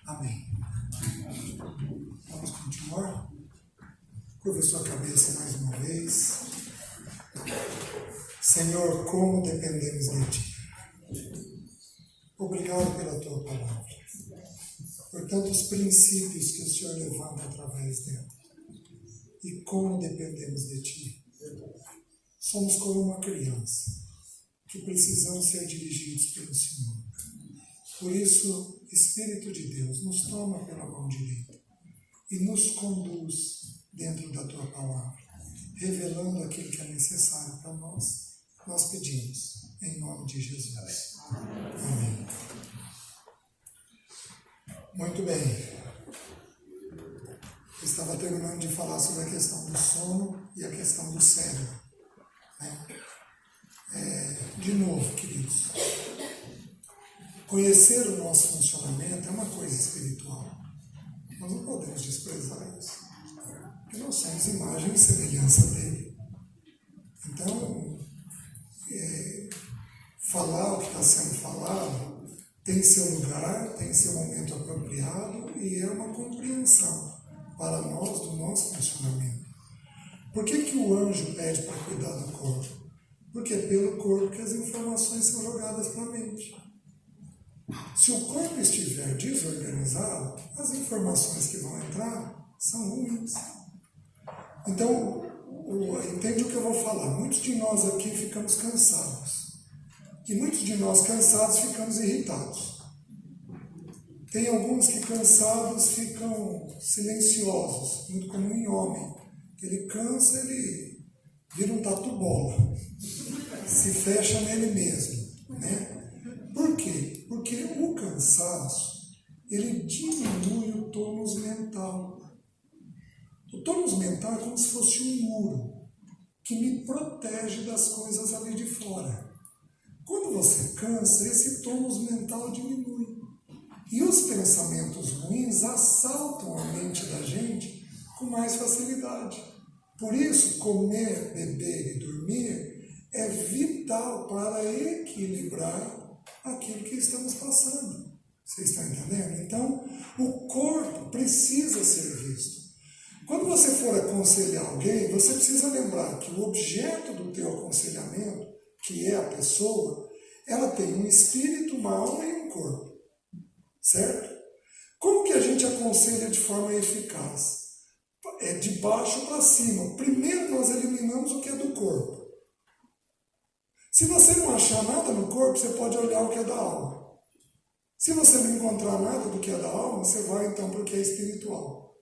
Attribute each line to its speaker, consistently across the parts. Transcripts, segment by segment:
Speaker 1: Amém. Vamos continuar? Curva sua cabeça mais uma vez. Senhor, como dependemos de Ti. Obrigado pela Tua palavra, por tantos princípios que o Senhor levanta através dela. E como dependemos de Ti. Somos como uma criança, que precisamos ser dirigidos pelo Senhor. Por isso, Espírito de Deus, nos toma pela mão direita e nos conduz dentro da Tua palavra, revelando aquilo que é necessário para nós. Nós pedimos, em nome de Jesus. Amém. Muito bem. Eu estava terminando de falar sobre a questão do sono e a questão do cérebro. De novo, queridos, conhecer o nosso funcionamento é uma coisa espiritual. Nós não podemos desprezar isso, porque nós somos imagem e semelhança dele. Então, falar o que está sendo falado tem seu lugar, tem seu momento apropriado e é uma compreensão para nós do nosso funcionamento. Por que o anjo pede para cuidar do corpo? Porque é pelo corpo que as informações são jogadas para a mente. Se o corpo estiver desorganizado, as informações que vão entrar são ruins. Então, entende o que eu vou falar? Muitos de nós aqui ficamos cansados. E muitos de nós cansados ficamos irritados. Tem alguns que cansados ficam silenciosos, muito comum em homem. Ele cansa, ele vira um tatu-bola. Se fecha nele mesmo, né? Por quê? Porque o cansaço, ele diminui o tônus mental. O tônus mental é como se fosse um muro que me protege das coisas ali de fora. Quando você cansa, esse tônus mental diminui. E os pensamentos ruins assaltam a mente da gente com mais facilidade. Por isso, comer, beber e dormir é vital para equilibrar aquilo que estamos passando. Vocês estão entendendo? Então, o corpo precisa ser visto. Quando você for aconselhar alguém, você precisa lembrar que o objeto do teu aconselhamento, que é a pessoa, ela tem um espírito, uma alma e um corpo. Certo? Como que a gente aconselha de forma eficaz? É de baixo para cima. Primeiro nós eliminamos o que é do corpo. Se você não achar nada no corpo, você pode olhar o que é da alma. Se você não encontrar nada do que é da alma, você vai então para o que é espiritual.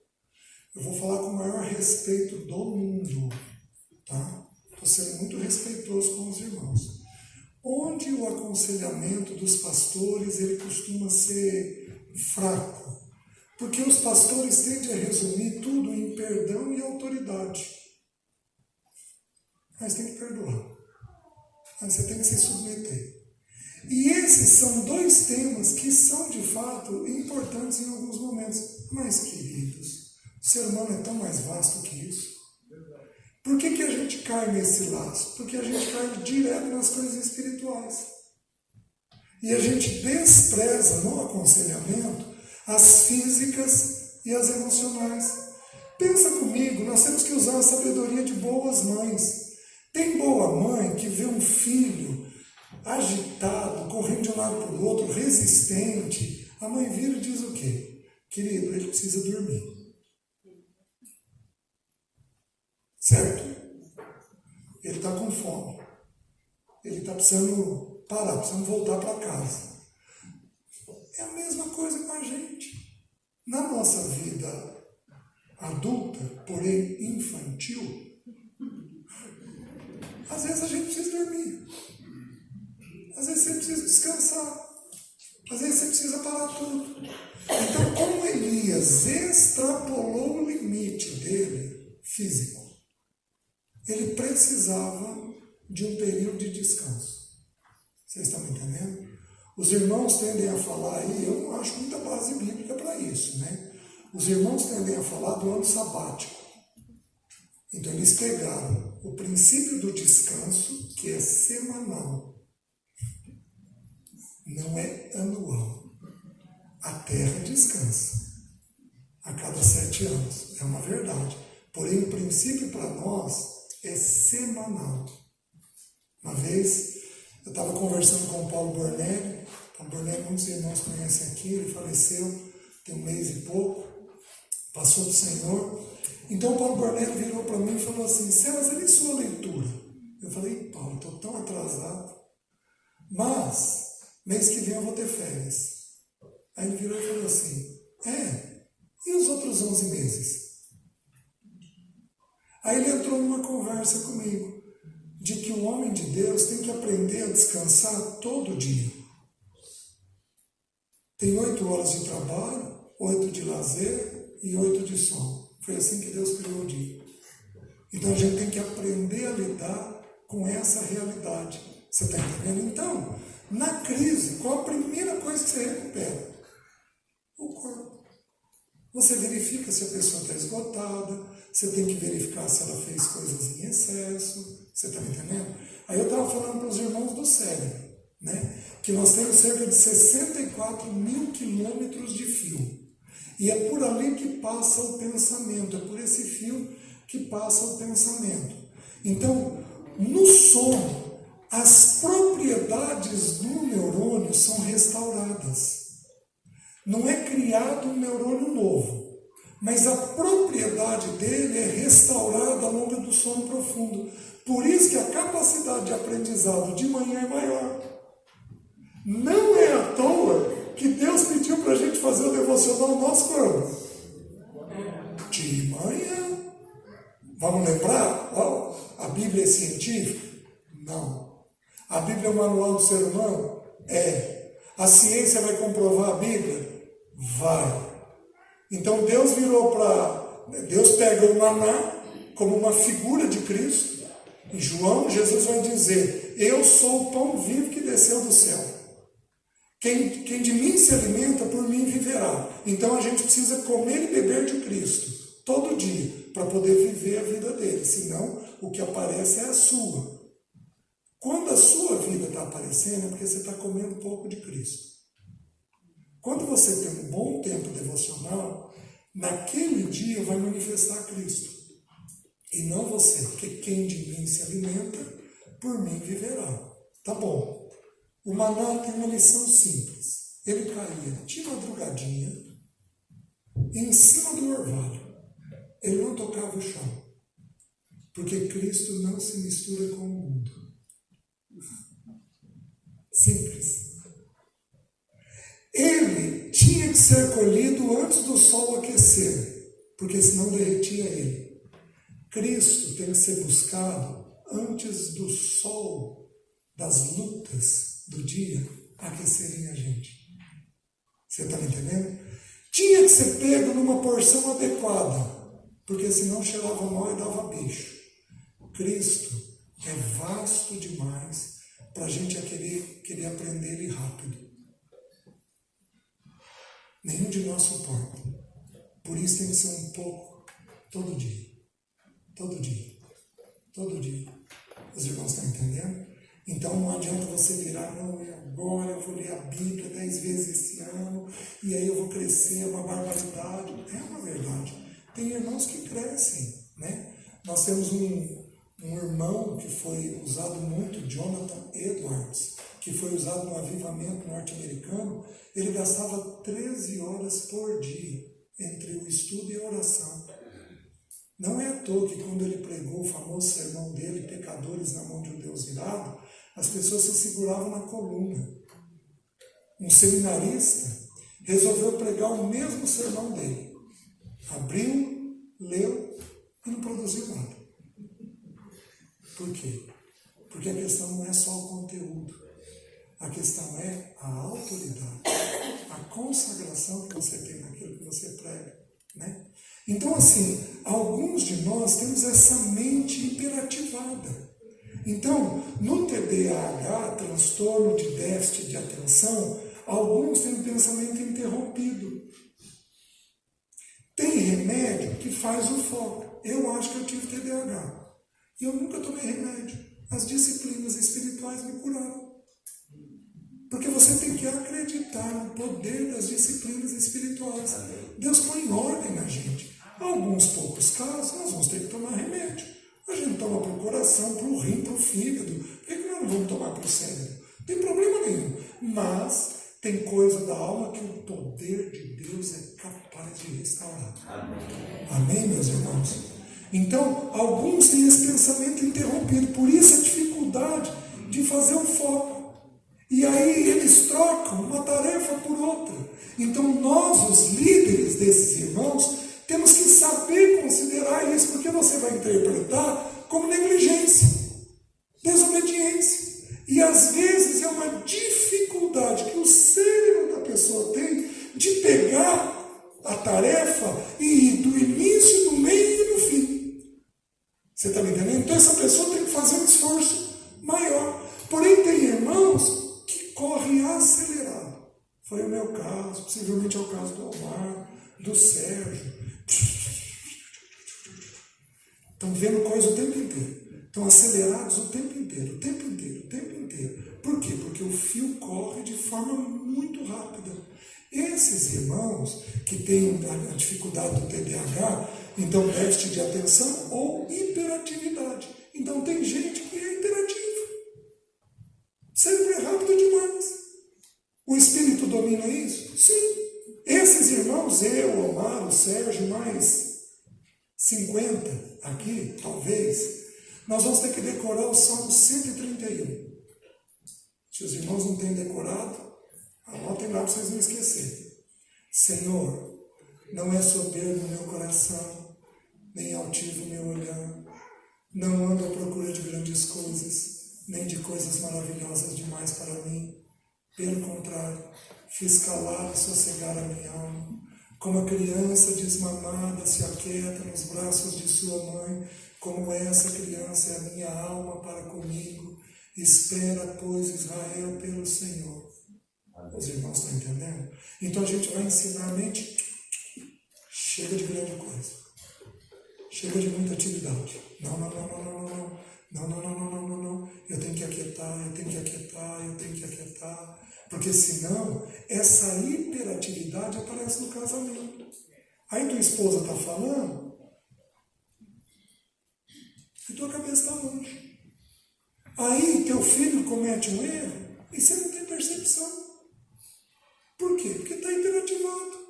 Speaker 1: Eu vou falar com o maior respeito do mundo, tá? Estou sendo muito respeitoso com os irmãos. Onde o aconselhamento dos pastores ele costuma ser fraco, porque os pastores tendem a resumir tudo em perdão e autoridade. Mas tem que perdoar. Mas você tem que se submeter. E esses são dois temas que são, de fato, importantes em alguns momentos. Mas, queridos, o ser humano é tão mais vasto que isso. Por que a gente cai nesse laço? Porque a gente cai direto nas coisas espirituais. E a gente despreza no aconselhamento as físicas e as emocionais. Pensa comigo, nós temos que usar a sabedoria de boas mães. Tem boa mãe que vê um filho agitado, correndo de um lado para o outro, resistente. A mãe vira e diz o quê? Querido, ele precisa dormir. Certo? Ele está com fome. Ele está precisando parar, precisando voltar para casa. É a mesma coisa com a gente. Na nossa vida adulta, porém infantil, às vezes a gente precisa dormir. Às vezes você precisa descansar. Às vezes você precisa parar tudo. Então, como Elias extrapolou o limite dele, físico, ele precisava de um período de descanso. Vocês estão me entendendo? Os irmãos tendem a falar aí, eu não acho muita base bíblica para isso, né? Os irmãos tendem a falar do ano sabático. Então, eles pegaram o princípio do descanso, que é semanal, não é anual. A terra descansa a cada 7 anos, é uma verdade. Porém, o princípio para nós é semanal. Uma vez, eu estava conversando com o Paulo Bornelli. Paulo Bornelli, muitos irmãos conhecem aqui, ele faleceu tem 1 mês e pouco, passou do Senhor. Então, o Paulo Bornelli virou para mim e falou assim: César, e sua leitura? Eu falei: Paulo, estou tão atrasado, mas mês que vem eu vou ter férias. Aí ele virou e falou assim: e os outros 11 meses? Aí ele entrou numa conversa comigo, de que o homem de Deus tem que aprender a descansar todo dia. Tem 8 horas de trabalho, 8 de lazer e 8 de sono. Foi assim que Deus criou o dia. Então a gente tem que aprender a lidar com essa realidade. Você está entendendo? Então, na crise, qual a primeira coisa que você recupera? O corpo. Você verifica se a pessoa está esgotada, você tem que verificar se ela fez coisas em excesso. Você está me entendendo? Aí eu estava falando para os irmãos do cérebro, né? Que nós temos cerca de 64 mil quilômetros de fio. E é por ali que passa o pensamento, é por esse fio que passa o pensamento. Então, no sono, as propriedades do neurônio são restauradas. Não é criado um neurônio novo, mas a propriedade dele é restaurada ao longo do sono profundo. Por isso que a capacidade de aprendizado de manhã é maior. Não é à toa que Deus pediu para a gente fazer o devocional nosso quando? De manhã. Vamos lembrar? A Bíblia é científica? Não. A Bíblia é o manual do ser humano? É. A ciência vai comprovar a Bíblia? Vai. Então Deus pega o maná como uma figura de Cristo. Em João, Jesus vai dizer: eu sou o pão vivo que desceu do céu. Quem de mim se alimenta, por mim viverá. Então a gente precisa comer e beber de Cristo todo dia para poder viver a vida dele. Senão, o que aparece é a sua. Quando a sua vida está aparecendo, é porque você está comendo um pouco de Cristo. Quando você tem um bom tempo devocional, naquele dia vai manifestar Cristo. E não você, porque quem de mim se alimenta, por mim viverá. Tá bom. O maná tem uma lição simples. Ele caía de madrugadinha, em cima do orvalho. Ele não tocava o chão. Porque Cristo não se mistura com o mundo. Simples. Ele tinha que ser colhido antes do sol aquecer, porque senão derretia ele. Cristo tem que ser buscado antes do sol, das lutas do dia aquecerem a gente. Você está me entendendo? Tinha que ser pego numa porção adequada, porque senão cheirava mal e dava bicho. Cristo é vasto demais para a gente querer aprender ele rápido. Nenhum de nós suporta. Por isso tem que ser um pouco, todo dia. Todo dia. Todo dia. Os irmãos estão entendendo? Então não adianta você virar, não, e agora eu vou ler a Bíblia 10 vezes esse ano, e aí eu vou crescer, é uma barbaridade. É uma verdade. Tem irmãos que crescem, né? Nós temos um irmão que foi usado muito, Jonathan Edwards, que foi usado no avivamento norte-americano. Ele gastava 13 horas por dia entre o estudo e a oração. Não é à toa que quando ele pregou o famoso sermão dele, Pecadores na Mão de um Deus Irado, as pessoas se seguravam na coluna. Um seminarista resolveu pregar o mesmo sermão dele. Abriu, leu e não produziu nada. Por quê? Porque a questão não é só o conteúdo. A questão é a autoridade, a consagração que você tem naquilo que você prega, né? Então, assim, alguns de nós temos essa mente hiperativada. Então, no TDAH, transtorno de déficit de atenção, alguns têm um pensamento interrompido. Tem remédio que faz o foco. Eu acho que eu tive TDAH. E eu nunca tomei remédio. As disciplinas espirituais me curaram. Porque você tem que acreditar no poder das disciplinas espirituais. Deus põe ordem na gente. Em alguns poucos casos, nós vamos ter que tomar remédio. A gente toma para o coração, para o rim, para o fígado. Por que nós não vamos tomar para o cérebro? Não tem problema nenhum. Mas tem coisa da alma que o poder de Deus é capaz de restaurar. Amém, meus irmãos? Então, alguns têm esse pensamento interrompido. Por isso a dificuldade de fazer o foco. E aí eles trocam uma tarefa por outra. Então nós, os líderes desses irmãos, temos que saber considerar isso, porque você vai interpretar como negligência, desobediência. E às vezes é uma dificuldade que o cérebro da pessoa tem de pegar a tarefa e ir do início, do meio e do fim. Você está me entendendo? Então essa pessoa tem que fazer um esforço maior. Porém tem irmãos corre acelerado. Foi o meu caso, possivelmente é o caso do Omar, do Sérgio. Estão vendo coisa o tempo inteiro. Estão acelerados o tempo inteiro, o tempo inteiro, o tempo inteiro. Por quê? Porque o fio corre de forma muito rápida. Esses irmãos que têm a dificuldade do TDAH, então déficit de atenção ou hiperatividade. Então tem gente que é hiperativa. Sempre é rápido demais. O Espírito domina isso? Sim. Esses irmãos, eu, Omar, o Sérgio, mais 50 aqui, talvez, nós vamos ter que decorar o Salmo 131. Se os irmãos não têm decorado, anotem lá para vocês não esquecerem. Senhor, não é soberbo o meu coração, nem altivo o meu olhar. Não ando à procura de grandes coisas, nem de coisas maravilhosas demais para mim. Pelo contrário, fiz calar e sossegar a minha alma. Como a criança desmamada se aquieta nos braços de sua mãe, como essa criança é a minha alma para comigo. Espera, pois, Israel pelo Senhor. Os irmãos estão entendendo? Então a gente vai ensinar a mente, chega de grande coisa. Chega de muita atividade. Não. Não. Eu tenho que aquietar. Porque senão, essa hiperatividade aparece no casamento. Aí tua esposa está falando, e tua cabeça está longe. Aí teu filho comete um erro, e você não tem percepção. Por quê? Porque está hiperativado.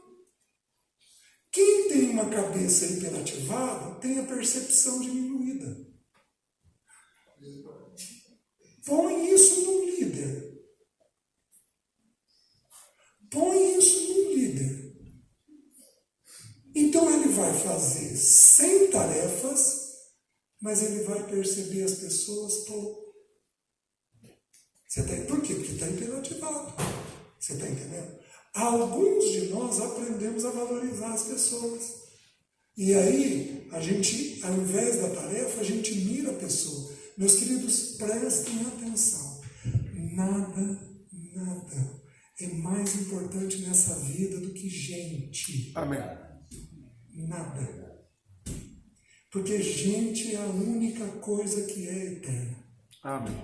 Speaker 1: Quem tem uma cabeça hiperativada tem a percepção diminuída. Põe isso num líder. Então ele vai fazer 100 tarefas, mas ele vai perceber as pessoas pouco. Por quê? Porque está hiperativado. Você está entendendo? Alguns de nós aprendemos a valorizar as pessoas. E aí, a gente, ao invés da tarefa, a gente mira a pessoa. Meus queridos, prestem atenção. Nada é mais importante nessa vida do que gente.
Speaker 2: Amém.
Speaker 1: Nada. Porque gente é a única coisa que é eterna.
Speaker 2: Amém.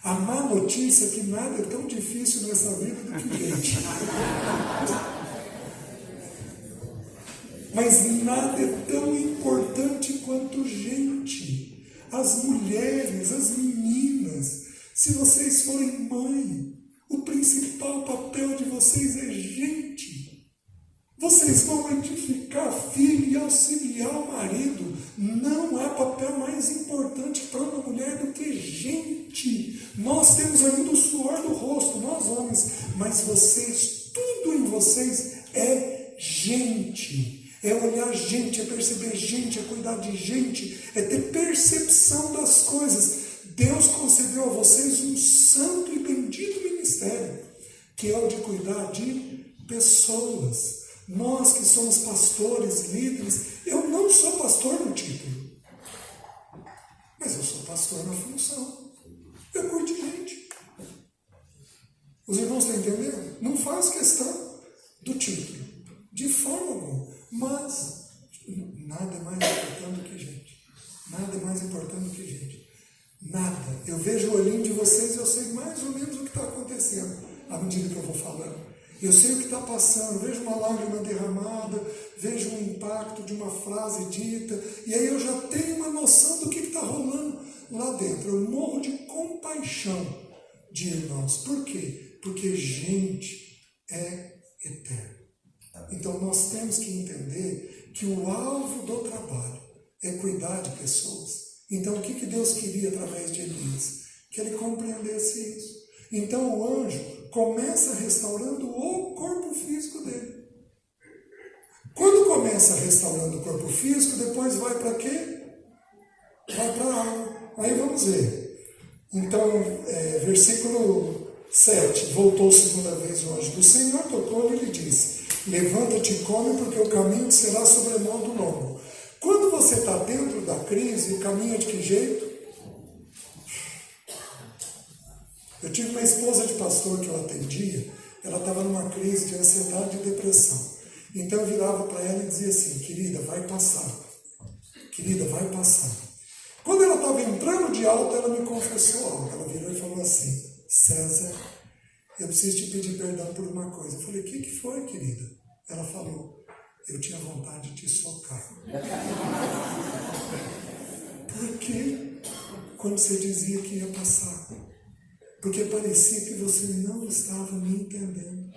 Speaker 1: A má notícia é que nada é tão difícil nessa vida do que gente. Mas nada é tão importante quanto gente. As mulheres, as meninas, se vocês forem mãe, o principal papel de vocês é gente. Vocês vão edificar filho e auxiliar o marido. Não há papel mais importante para uma mulher do que gente. Nós temos ainda o suor do rosto, nós homens, mas vocês, tudo em vocês é gente. É olhar gente, é perceber gente, é cuidar de gente, é ter percepção das coisas. Deus concedeu a vocês um santo e bendito ministério, que é o de cuidar de pessoas. Nós que somos pastores, líderes, eu não sou pastor no título, mas eu sou pastor na função. Eu cuido de gente. Os irmãos estão entendendo? Não faz questão do título, de forma alguma, mas nada é mais importante do que gente. Nada é mais importante do que gente. Nada. Eu vejo o olhinho de vocês e eu sei mais ou menos o que está acontecendo à medida que eu vou falando. Eu sei o que está passando, vejo uma lágrima derramada, vejo um impacto de uma frase dita, e aí eu já tenho uma noção do que está rolando lá dentro. Eu morro de compaixão de irmãos. Por quê? Porque gente é eterno. Então nós temos que entender que o alvo do trabalho é cuidar de pessoas. Então o que Deus queria através de Elias? Que ele compreendesse isso. Então o anjo começa restaurando o corpo físico dele. Quando começa restaurando o corpo físico, depois vai para quê? Vai para a alma. Aí vamos ver. Então, versículo 7. Voltou segunda vez o anjo do Senhor, tocou-lhe e lhe disse: levanta-te e come, porque o caminho será sobremodo longo. Quando você está dentro da crise, o caminho é de que jeito? Eu tive uma esposa de pastor que eu atendia, ela estava numa crise de ansiedade e depressão. Então eu virava para ela e dizia assim: querida, vai passar. Querida, vai passar. Quando ela estava entrando de alta, ela me confessou algo. Ela virou e falou assim: César, eu preciso te pedir perdão por uma coisa. Eu falei: o que foi, querida? Ela falou: eu tinha vontade de te socar. Por quê? Quando você dizia que ia passar. Porque parecia que você não estava me entendendo.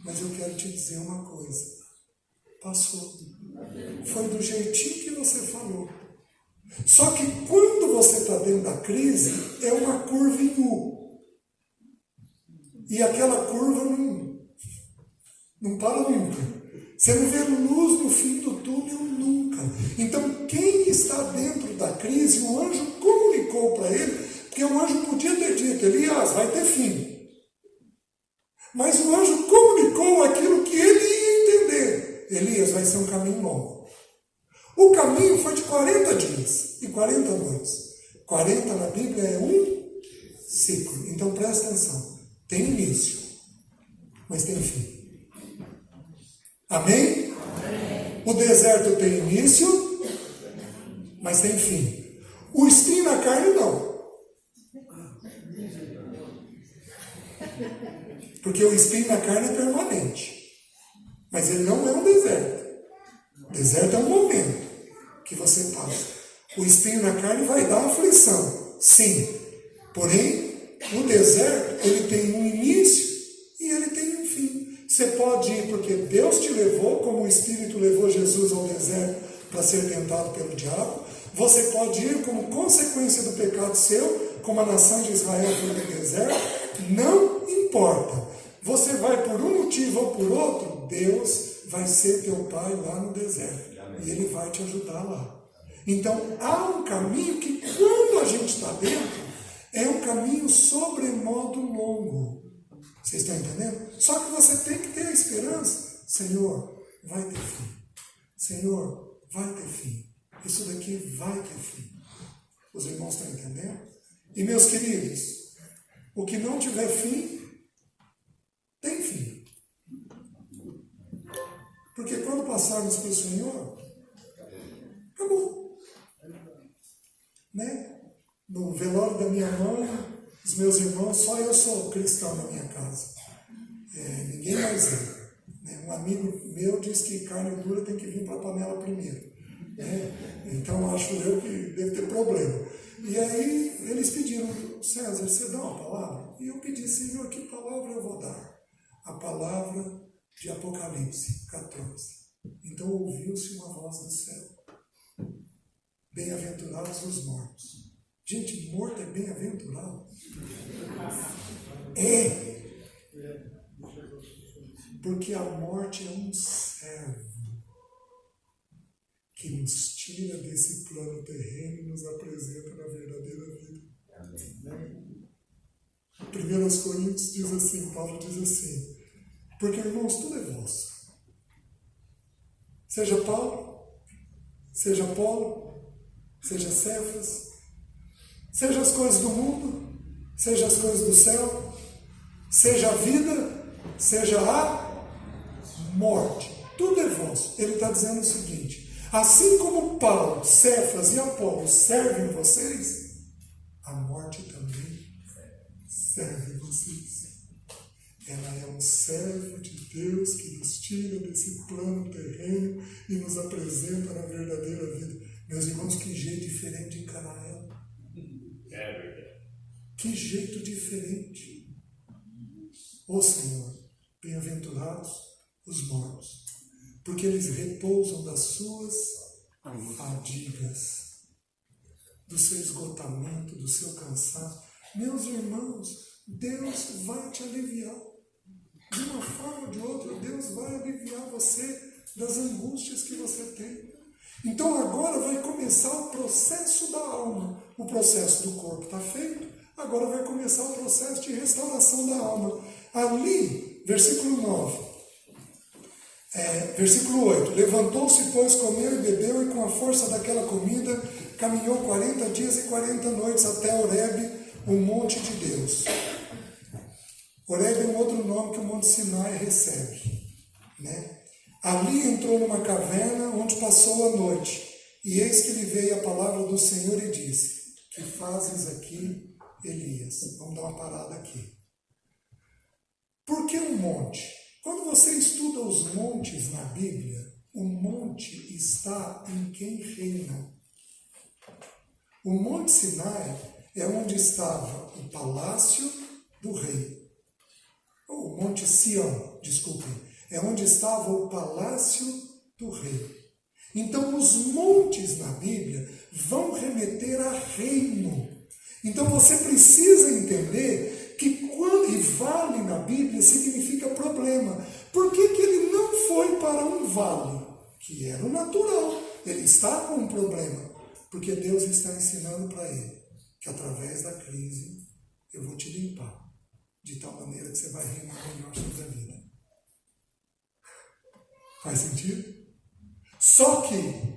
Speaker 1: Mas eu quero te dizer uma coisa. Passou. Foi do jeitinho que você falou. Só que quando você está dentro da crise, é uma curva em U. E aquela curva não para nunca. Você não vê luz no fim do túnel nunca. Então, quem está dentro da crise, o anjo comunicou para ele, porque o anjo podia ter dito: Elias, vai ter fim. Mas o anjo comunicou aquilo que ele ia entender: Elias, vai ser um caminho longo. O caminho foi de 40 dias e 40 noites. 40 na Bíblia é um ciclo. Então presta atenção. Tem início, mas tem fim. Amém? Amém. O deserto tem início, mas tem fim. O espinho na carne não. Porque o espinho na carne é permanente. Mas ele não é um deserto. O deserto é um momento que você passa. O espinho na carne vai dar aflição. Sim. Porém, o deserto, ele tem um início e ele tem um fim. Você pode ir porque Deus te levou, como o Espírito levou Jesus ao deserto para ser tentado pelo diabo. Você pode ir como consequência do pecado seu, como a nação de Israel foi no deserto. Não importa. Você vai por um motivo ou por outro, Deus vai ser teu pai lá no deserto. E ele vai te ajudar lá. Então, há um caminho que, quando a gente está dentro, é um caminho sobremodo longo. Vocês estão entendendo? Só que você tem que ter a esperança. Senhor, vai ter fim. Senhor, vai ter fim. Isso daqui vai ter fim. Os irmãos estão entendendo? E meus queridos, O que não tiver fim, tem fim. Porque quando passarmos para o Senhor, acabou. Né? No velório da minha mãe, os meus irmãos, só eu sou cristão na minha casa. Ninguém mais é. Né? Um amigo meu disse que carne dura tem que vir para a panela primeiro. Né? Então acho eu que deve ter problema. E aí eles pediram: César, você dá uma palavra? E eu pedi: Senhor, que palavra eu vou dar? A palavra de Apocalipse 14. Então ouviu-se uma voz do céu: bem-aventurados os mortos. Gente, morto é bem-aventurado? É. Porque a morte é um servo que nos tira desse plano terreno e nos apresenta na verdadeira vida. Amém. 1 Coríntios diz assim, Paulo diz assim: porque, irmãos, tudo é vosso. Seja Paulo, seja Apolo, seja Cefas, seja as coisas do mundo, seja as coisas do céu, seja a vida, seja a morte. Tudo é vosso. Ele está dizendo o seguinte: assim como Paulo, Cefas e Apolo servem vocês, a morte também serve vocês. Ela é um servo de Deus que nos tira desse plano terreno e nos apresenta na verdadeira vida. Meus irmãos, que jeito diferente de encarar ela.
Speaker 2: É verdade.
Speaker 1: Que jeito diferente. Ó Senhor, bem-aventurados os mortos, porque eles repousam das suas fadigas, do seu esgotamento, do seu cansaço. Meus irmãos, Deus vai te aliviar. De uma forma ou de outra, Deus vai aliviar você das angústias que você tem. Então agora vai começar o processo da alma. O processo do corpo está feito, agora vai começar o processo de restauração da alma. Ali, versículo 9. Versículo 8: levantou-se, pois, comeu e bebeu, e com a força daquela comida caminhou 40 dias e 40 noites até Horebe, o monte de Deus. Horebe é um outro nome que o Monte Sinai recebe. Né? Ali entrou numa caverna onde passou a noite, e eis que lhe veio a palavra do Senhor e disse: que fazes aqui, Elias? Vamos dar uma parada aqui. Por que um monte? Quando você estuda os montes na Bíblia, o monte está em quem reina. O Monte Sinai é onde estava o palácio do rei. O Monte Sião, desculpem, é onde estava o palácio do rei. Então, os montes na Bíblia vão remeter a reino. Então, você precisa entender que quando e vale na Bíblia significa problema. Por que ele não foi para um vale? Que era o natural. Ele está com um problema. Porque Deus está ensinando para ele que através da crise eu vou te limpar. De tal maneira que você vai reinar melhor sobre a vida. Faz sentido? Só que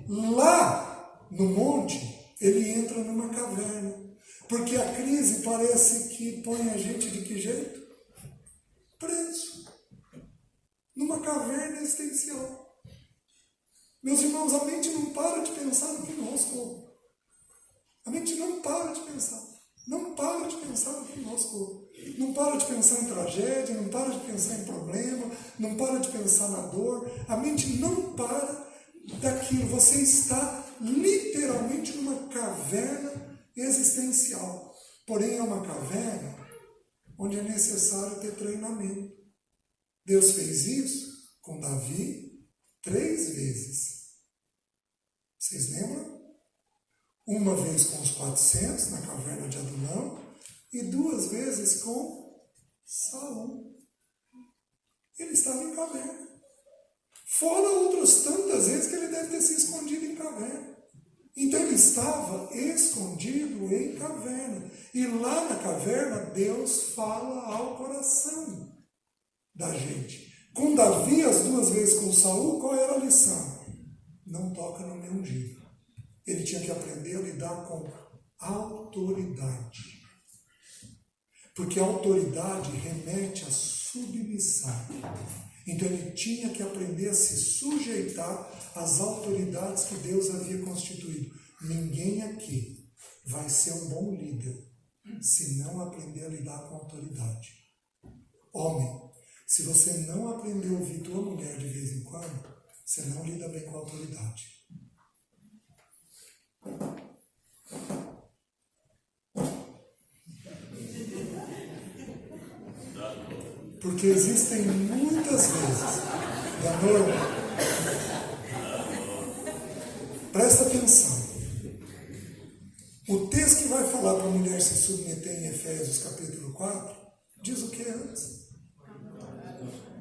Speaker 1: lá no monte, ele entra numa caverna. Porque a crise parece que põe a gente de que jeito? Preso. Numa caverna existencial. Meus irmãos, a mente não para de pensar no que nós somos. A mente não para de pensar. Não para de pensar no que nós somos. Não para de pensar em tragédia, não para de pensar em problema, não para de pensar na dor. A mente não para daquilo. Você está literalmente numa caverna existencial. Porém, é uma caverna onde é necessário ter treinamento. Deus fez isso com Davi 3 vezes. Vocês lembram? Uma vez com os 400 na caverna de Adulão e 2 vezes com Saul. Ele estava em caverna. Fora outras tantas vezes que ele deve ter se escondido em caverna. Então ele estava escondido em caverna. E lá na caverna Deus fala ao coração da gente. Com Davi, as 2 vezes com Saul, qual era a lição? Não toca no meu ungido. Ele tinha que aprender a lidar com autoridade. Porque a autoridade remete à submissão. Então ele tinha que aprender a se sujeitar às autoridades que Deus havia constituído. Ninguém aqui vai ser um bom líder se não aprender a lidar com a autoridade. Homem, se você não aprender a ouvir tua mulher de vez em quando, você não lida bem com a autoridade. Porque existem muitas vezes, presta atenção, o texto que vai falar para a mulher se submeter em Efésios capítulo 4, diz o que antes?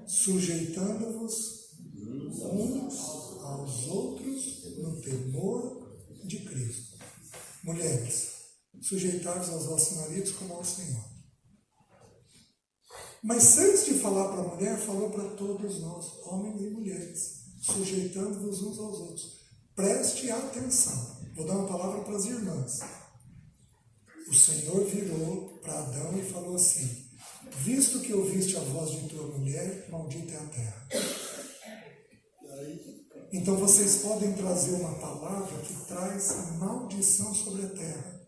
Speaker 1: Sujeitando-vos uns aos outros no temor de Cristo. Mulheres, sujeitai-vos aos vossos maridos como ao Senhor. Mas antes de falar para a mulher, falou para todos nós, homens e mulheres, sujeitando-vos uns aos outros. Preste atenção. Vou dar uma palavra para as irmãs. O Senhor virou para Adão e falou assim: visto que ouviste a voz de tua mulher, maldita é a terra. Então vocês podem trazer uma palavra que traz maldição sobre a terra.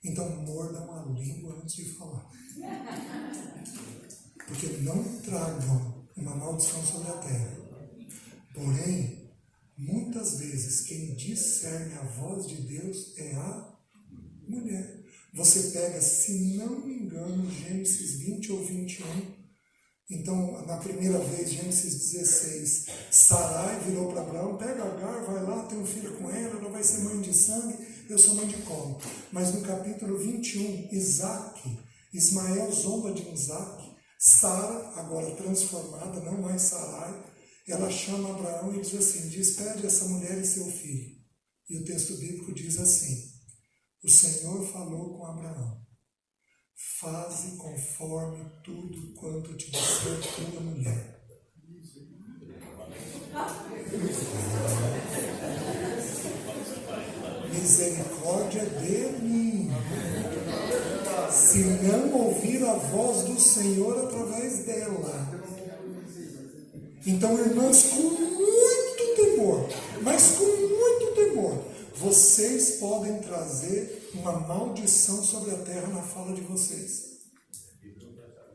Speaker 1: Então mordam a língua antes de falar. Porque não tragam uma maldição sobre a terra. Porém, muitas vezes quem discerne a voz de Deus é a mulher. Você pega, se não me engano, Gênesis 20 ou 21. Então, na primeira vez, Gênesis 16, Sarai virou para Abraão: pega Agar, vai lá, tem um filho com ela vai ser mãe de sangue, eu sou mãe de como. Mas no capítulo 21, Ismael zomba de Isaac. Sara, agora transformada, não mais Sarai, ela chama Abraão e diz assim: despede essa mulher e seu filho. E o texto bíblico diz assim: o Senhor falou com Abraão: faze conforme tudo quanto te disser tua mulher. Misericórdia de mim, se não ouvir a voz do Senhor através dela. Então, irmãs, com muito temor, mas com muito temor, vocês podem trazer uma maldição sobre a terra na fala de vocês.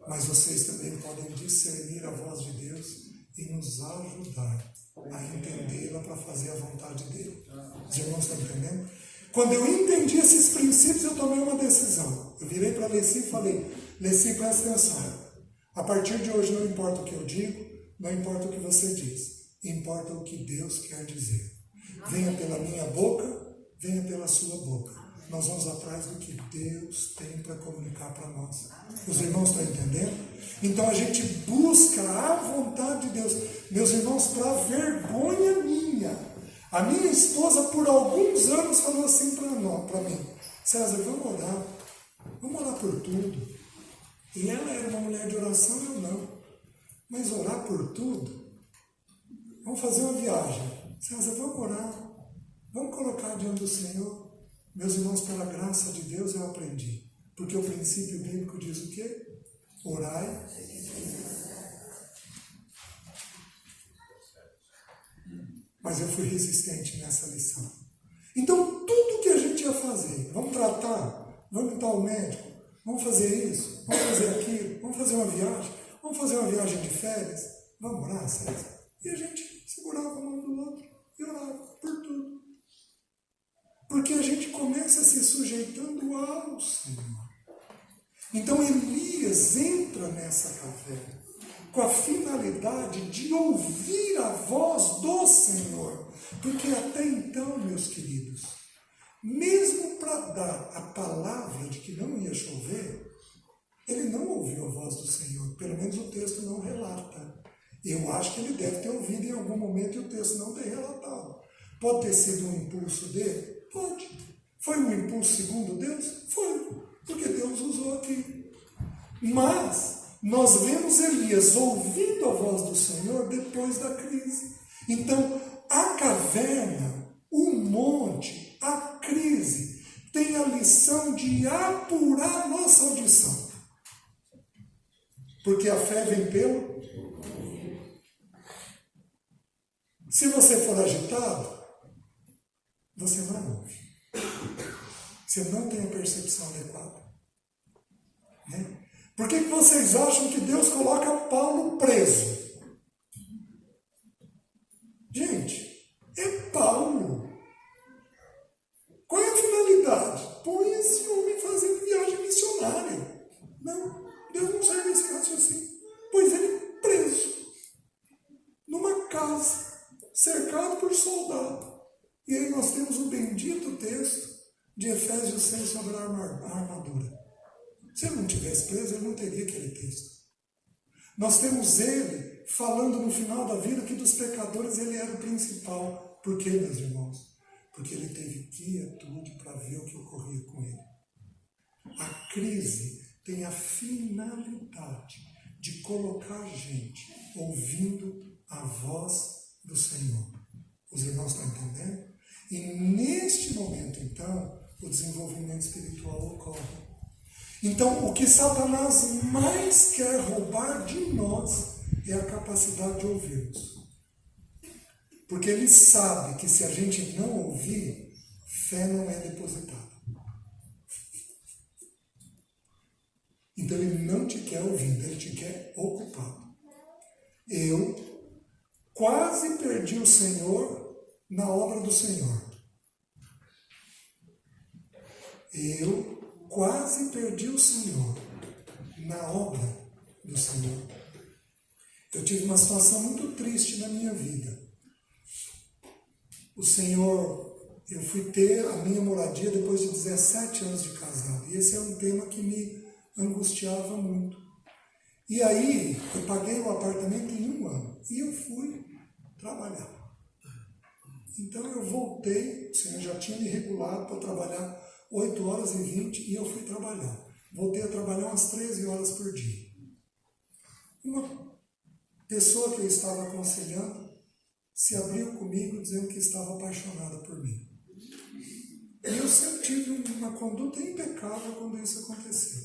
Speaker 1: Mas vocês também podem discernir a voz de Deus e nos ajudar a entendê-la para fazer a vontade dele. Os irmãos estão entendendo? Quando eu entendi esses princípios, eu tomei uma decisão. Eu virei para a Leci e falei: Leci, presta atenção. A partir de hoje não importa o que eu digo, não importa o que você diz, importa o que Deus quer dizer. Venha pela minha boca, venha pela sua boca. Nós vamos atrás do que Deus tem para comunicar para nós. Os irmãos estão entendendo? Então a gente busca a vontade de Deus. Meus irmãos, para vergonha minha, a minha esposa por alguns anos falou assim para mim: César, vamos orar por tudo. E ela era uma mulher de oração, eu não. Mas orar por tudo? Vamos fazer uma viagem. César, vamos orar. Vamos colocar diante do Senhor. Meus irmãos, pela graça de Deus eu aprendi. Porque o princípio bíblico diz o quê? Orai. Mas eu fui resistente nessa lição. Então, tudo que a gente ia fazer, vamos tratar, vamos ir ao médico, vamos fazer isso, vamos fazer aquilo, vamos fazer uma viagem de férias, vamos orar, César. E a gente segurava a mão do outro e orava por tudo. Porque a gente começa se sujeitando ao Senhor. Então Elias entra nessa caverna com a finalidade de ouvir a voz do Senhor. Porque até então, meus queridos, mesmo para dar a palavra de que não ia chover, ele não ouviu a voz do Senhor. Pelo menos o texto não relata. Eu acho que ele deve ter ouvido em algum momento e o texto não tem relatado. Pode ter sido um impulso dele? Pode. Foi um impulso segundo Deus? Foi. Porque Deus usou aqui. Mas nós vemos Elias ouvindo a voz do Senhor depois da crise. Então, a caverna, o monte, a crise, tem a lição de apurar nossa audição. Porque a fé vem pelo. Se você for agitado, você não ouve. Você não tem a percepção adequada. Né? Por que vocês acham que Deus coloca Paulo preso? Gente, é Paulo. Qual é a finalidade? Põe esse homem fazendo viagem missionária. Não, Deus não serve esse raciocínio. Pois ele preso, numa casa, cercado por soldados. E aí nós temos o bendito texto de Efésios 6 sobre a armadura. Se ele não tivesse preso, ele não teria aquele texto. Nós temos ele falando no final da vida que dos pecadores ele era o principal. Por quê, meus irmãos? Porque ele teve quietude para ver o que ocorria com ele. A crise tem a finalidade de colocar a gente ouvindo a voz do Senhor. Os irmãos estão entendendo? E neste momento, então, o desenvolvimento espiritual ocorre. Então, o que Satanás mais quer roubar de nós é a capacidade de ouvirmos. Porque ele sabe que se a gente não ouvir, fé não é depositada. Então ele não te quer ouvindo, ele te quer ocupado. Eu quase perdi o Senhor na obra do Senhor. Eu quase perdi o Senhor na obra do Senhor. Eu tive uma situação muito triste na minha vida. O Senhor, eu fui ter a minha moradia depois de 17 anos de casado. E esse é um tema que me angustiava muito. E aí, eu paguei o apartamento em 1 ano. E eu fui trabalhar. Então eu voltei, o Senhor já tinha me regulado para trabalhar 8h20 e eu fui trabalhar. Voltei a trabalhar umas 13 horas por dia. Uma pessoa que eu estava aconselhando se abriu comigo dizendo que estava apaixonada por mim. E eu sempre tive uma conduta impecável quando isso aconteceu.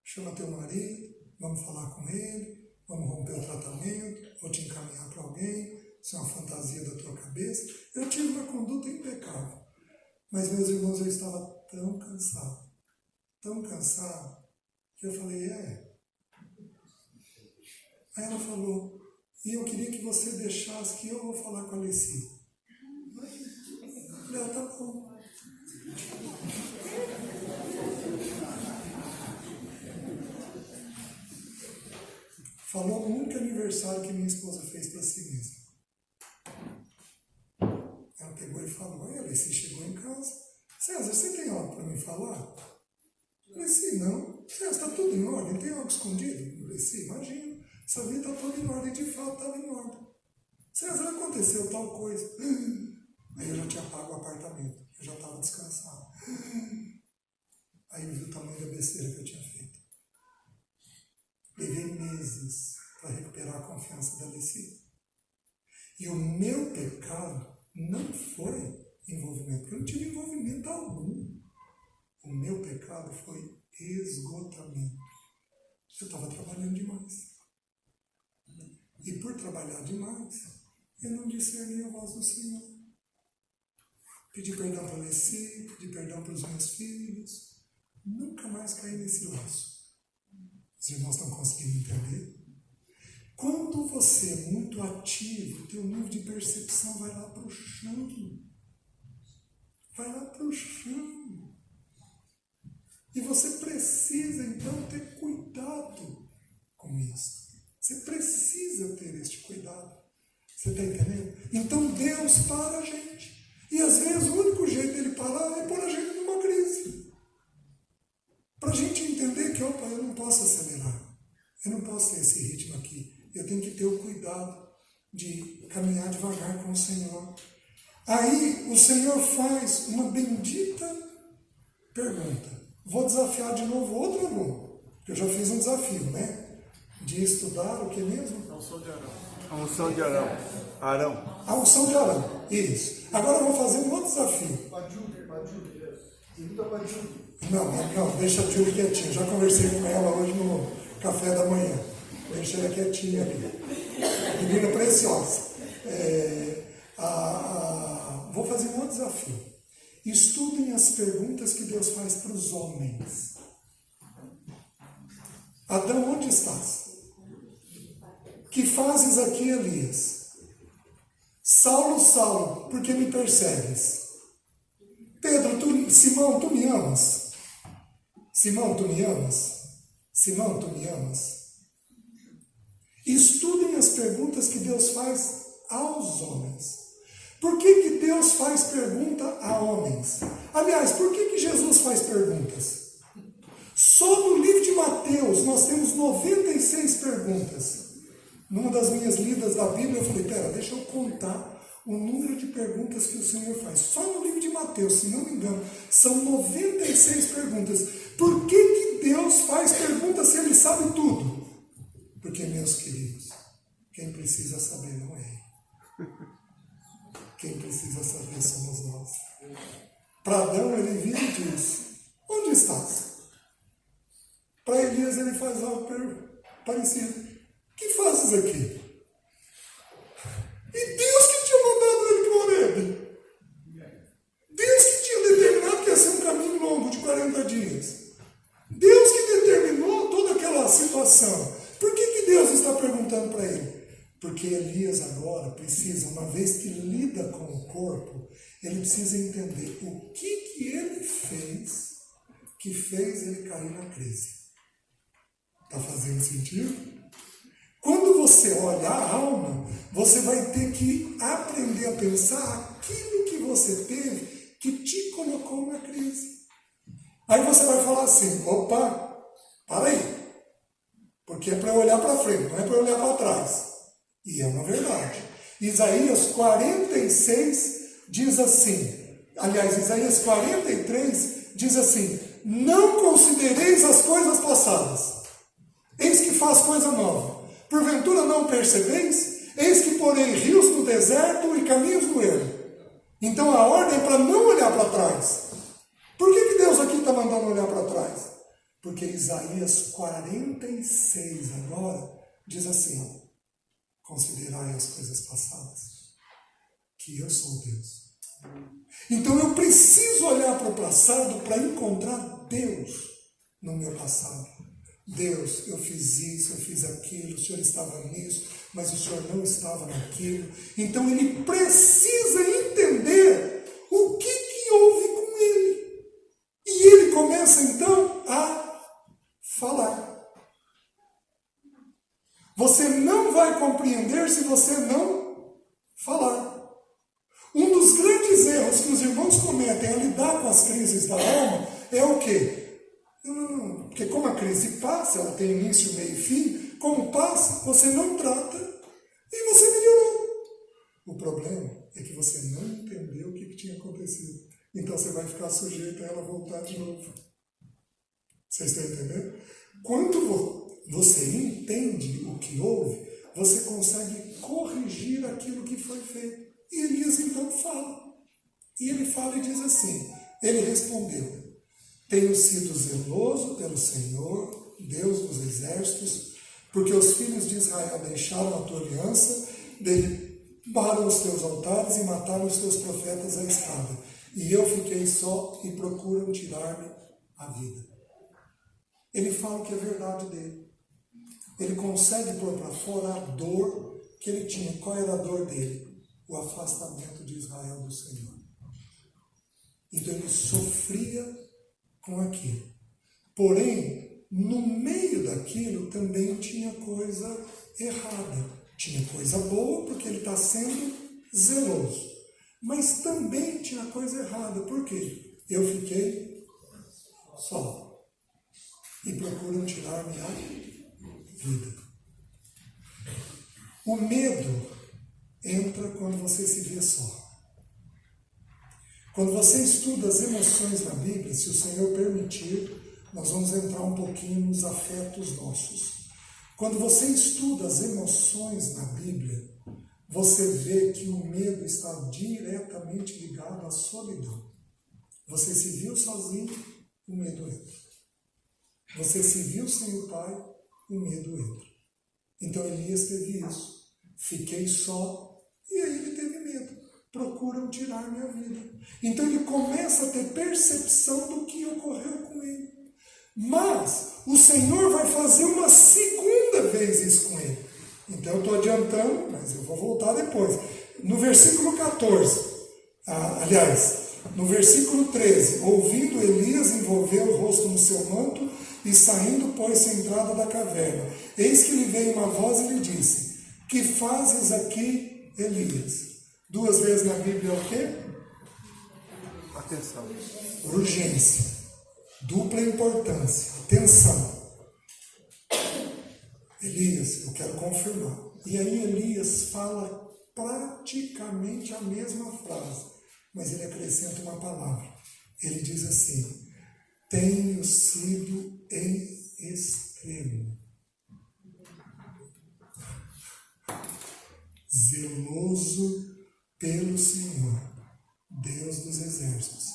Speaker 1: Chama teu marido, vamos falar com ele, vamos romper o tratamento, vou te encaminhar para alguém, isso é uma fantasia da tua cabeça. Eu tive uma conduta impecável. Mas, meus irmãos, eu estava tão cansado, que eu falei, Aí ela falou, e eu queria que você deixasse que eu vou falar com a Alessia. Eu falei, tá bom. Falou no único aniversário que minha esposa fez para si mesma. Ela pegou e falou, a Alessia chegou em casa. César, você tem algo para me falar? Eu falei, sim, não. César, está tudo em ordem, tem algo escondido? Eu falei, sim, imagina. Essa vida está toda em ordem, de fato estava em ordem. César, aconteceu tal coisa. Aí eu já tinha pago o apartamento, eu já estava descansado. Aí eu vi o tamanho da besteira que eu tinha feito. Levei meses para recuperar a confiança da Alessia. E o meu pecado não foi envolvimento, porque eu não tive envolvimento algum. O meu pecado foi esgotamento. Eu estava trabalhando demais. E por trabalhar demais, eu não discerni a voz do Senhor. Pedi perdão para a Alessia, pedi perdão para os meus filhos. Nunca mais caí nesse laço. Os irmãos estão conseguindo entender? Quando você é muito ativo, o teu nível de percepção vai lá para o chão. Vai lá para o chão. E você precisa, então, ter cuidado com isso. Você precisa ter este cuidado. Você está entendendo? Então Deus para a gente. E às vezes o único jeito dele parar é pôr a gente numa crise. Para a gente entender que, opa, eu não posso acelerar. Eu não posso ter esse ritmo aqui. Eu tenho que ter o cuidado de caminhar devagar com o Senhor. Aí o Senhor faz uma bendita pergunta. Vou desafiar de novo outro aluno. Eu já fiz um desafio, né? De estudar o que mesmo?
Speaker 3: A unção de Arão. A unção de Arão. Arão.
Speaker 1: A unção de Arão. Isso. Agora eu vou fazer um outro desafio.
Speaker 3: Pergunta para a Júlia.
Speaker 1: Não, deixa a Júlia quietinha. Já conversei com ela hoje no café da manhã. Deixa ela quietinha ali. Menina preciosa. Vou fazer um outro desafio. Estudem as perguntas que Deus faz para os homens. Adão, onde estás? Que fazes aqui, Elias? Saulo, Saulo, por que me persegues? Pedro, Simão, tu me amas? Simão, tu me amas? Simão, tu me amas? Estudem as perguntas que Deus faz aos homens. Por que Deus faz pergunta a homens? Aliás, por que Jesus faz perguntas? Só no livro de Mateus nós temos 96 perguntas. Numa das minhas lidas da Bíblia eu falei, deixa eu contar o número de perguntas que o Senhor faz. Só no livro de Mateus, se não me engano, são 96 perguntas. Por que Deus faz perguntas se Ele sabe tudo? Porque, meus queridos, quem precisa saber não é Ele. Quem precisa saber somos nós. Para Adão ele vira e diz, onde estás? Para Elias ele faz algo parecido. O que fazes aqui? E Deus que tinha mandado ele para Horebe. Deus que tinha determinado que ia ser um caminho longo de 40 dias. Deus que determinou toda aquela situação. Por que Deus está perguntando para ele? Porque Elias agora precisa, uma vez que lida com o corpo, ele precisa entender o que ele fez que fez ele cair na crise. Está fazendo sentido? Quando você olha a alma, você vai ter que aprender a pensar aquilo que você teve que te colocou na crise. Aí você vai falar assim, opa, para aí. Porque é para eu olhar para frente, não é para eu olhar para trás. E é uma verdade. Isaías 46 diz assim, aliás, Isaías 43 diz assim, não considereis as coisas passadas, eis que faz coisa nova. Porventura não percebeis? Eis que porei rios no deserto e caminhos no ermo. Então a ordem é para não olhar para trás. Por que Deus aqui está mandando olhar para trás? Porque Isaías 46 agora diz assim, considerai as coisas passadas, que eu sou Deus. Então eu preciso olhar para o passado para encontrar Deus no meu passado. Deus, eu fiz isso, eu fiz aquilo, o Senhor estava nisso, mas o Senhor não estava naquilo. Então ele precisa entender o que houve com ele. E ele começa então a falar. Você não vai compreender se você não falar. Um dos grandes erros que os irmãos cometem ao lidar com as crises da alma é o quê? Porque como a crise passa, ela tem início, meio e fim, como passa, você não trata e você melhorou. O problema é que você não entendeu o que tinha acontecido. Então você vai ficar sujeito a ela voltar de novo. Vocês estão entendendo? Quando você entende o que houve, você consegue corrigir aquilo que foi feito. E Elias então fala. E ele fala e diz assim, ele respondeu, tenho sido zeloso pelo Senhor, Deus dos exércitos, porque os filhos de Israel deixaram a tua aliança, derribaram os teus altares e mataram os teus profetas à espada. E eu fiquei só e procuram tirar-me a vida. Ele fala o que é verdade dele. Ele consegue pôr para fora a dor que ele tinha. Qual era a dor dele? O afastamento de Israel do Senhor. Então ele sofria com aquilo. Porém, no meio daquilo também tinha coisa errada. Tinha coisa boa porque ele está sendo zeloso. Mas também tinha coisa errada. Por quê? Eu fiquei só. E procuram tirar-me a vida. O medo entra quando você se vê só. Quando você estuda as emoções na Bíblia, se o Senhor permitir, nós vamos entrar um pouquinho nos afetos nossos. Quando você estuda as emoções na Bíblia, você vê que o medo está diretamente ligado à solidão. Você se viu sozinho, o medo entra. Você se viu sem o pai, o medo entra. Então Elias teve isso. Fiquei só. E aí ele teve medo. Procuram tirar minha vida. Então ele começa a ter percepção do que ocorreu com ele. Mas o Senhor vai fazer uma segunda vez isso com ele. Então eu estou adiantando, mas eu vou voltar depois. No versículo 14, no versículo 13, ouvindo Elias, envolveu o rosto no seu manto e saindo, pôs-se à entrada da caverna. Eis que lhe veio uma voz e lhe disse: que fazes aqui, Elias? 2 vezes na Bíblia é o quê?
Speaker 3: Atenção.
Speaker 1: Urgência. Dupla importância. Atenção. Elias, eu quero confirmar. E aí Elias fala praticamente a mesma frase, mas ele acrescenta uma palavra. Ele diz assim: tenho sido em extremo zeloso pelo Senhor, Deus dos exércitos,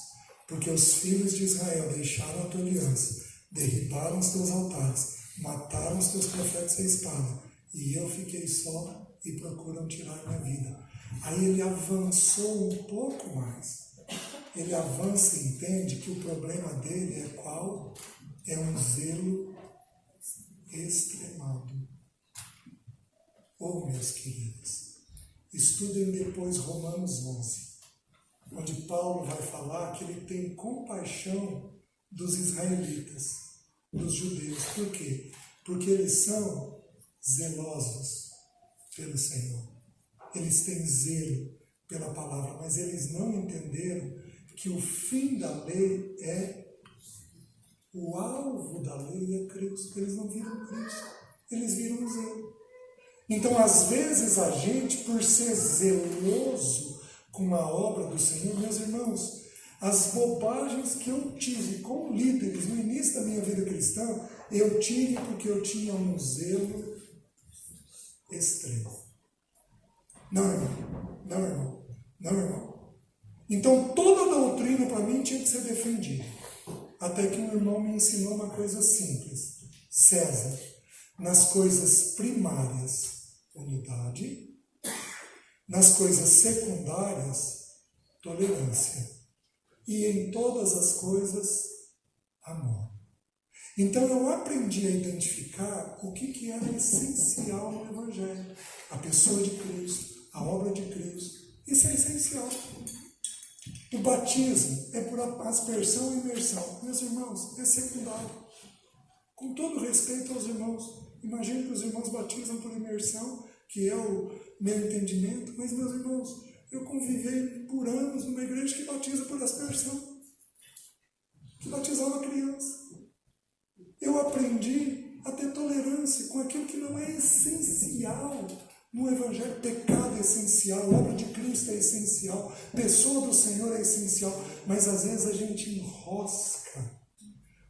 Speaker 1: porque os filhos de Israel deixaram a tua aliança, derribaram os teus altares, mataram os teus profetas à espada, e eu fiquei só e procuram tirar minha vida. Aí ele avançou um pouco mais. Ele avança e entende que o problema dele é qual? É um zelo extremado. Oh, meus queridos, estudem depois Romanos 11, onde Paulo vai falar que ele tem compaixão dos israelitas, dos judeus. Por quê? Porque eles são zelosos pelo Senhor. Eles têm zelo pela palavra, mas eles não entenderam que o fim da lei o alvo da lei é Cristo. Eles não viram Cristo, eles viram o zelo. Então, às vezes, a gente, por ser zeloso com a obra do Senhor, meus irmãos, as bobagens que eu tive com líderes no início da minha vida cristã, eu tive porque eu tinha um zelo extremo. Não, irmão. Não, irmão. Não, irmão. Então, toda a doutrina para mim tinha que ser defendida. Até que um irmão me ensinou uma coisa simples. César, nas coisas primárias, unidade. Nas coisas secundárias, tolerância. E em todas as coisas, amor. Então eu aprendi a identificar o que era essencial no Evangelho. A pessoa de Cristo, a obra de Cristo. Isso é essencial. O batismo é por aspersão e imersão. Meus irmãos, é secundário. Com todo respeito aos irmãos, imagine que os irmãos batizam por imersão, que é o meu entendimento, mas, meus irmãos, eu convivei por anos numa igreja que batiza por aspersão, que batizava criança. Eu aprendi a ter tolerância com aquilo que não é essencial no Evangelho. Pecado é essencial, obra de Cristo é essencial, pessoa do Senhor é essencial, mas às vezes a gente enrosca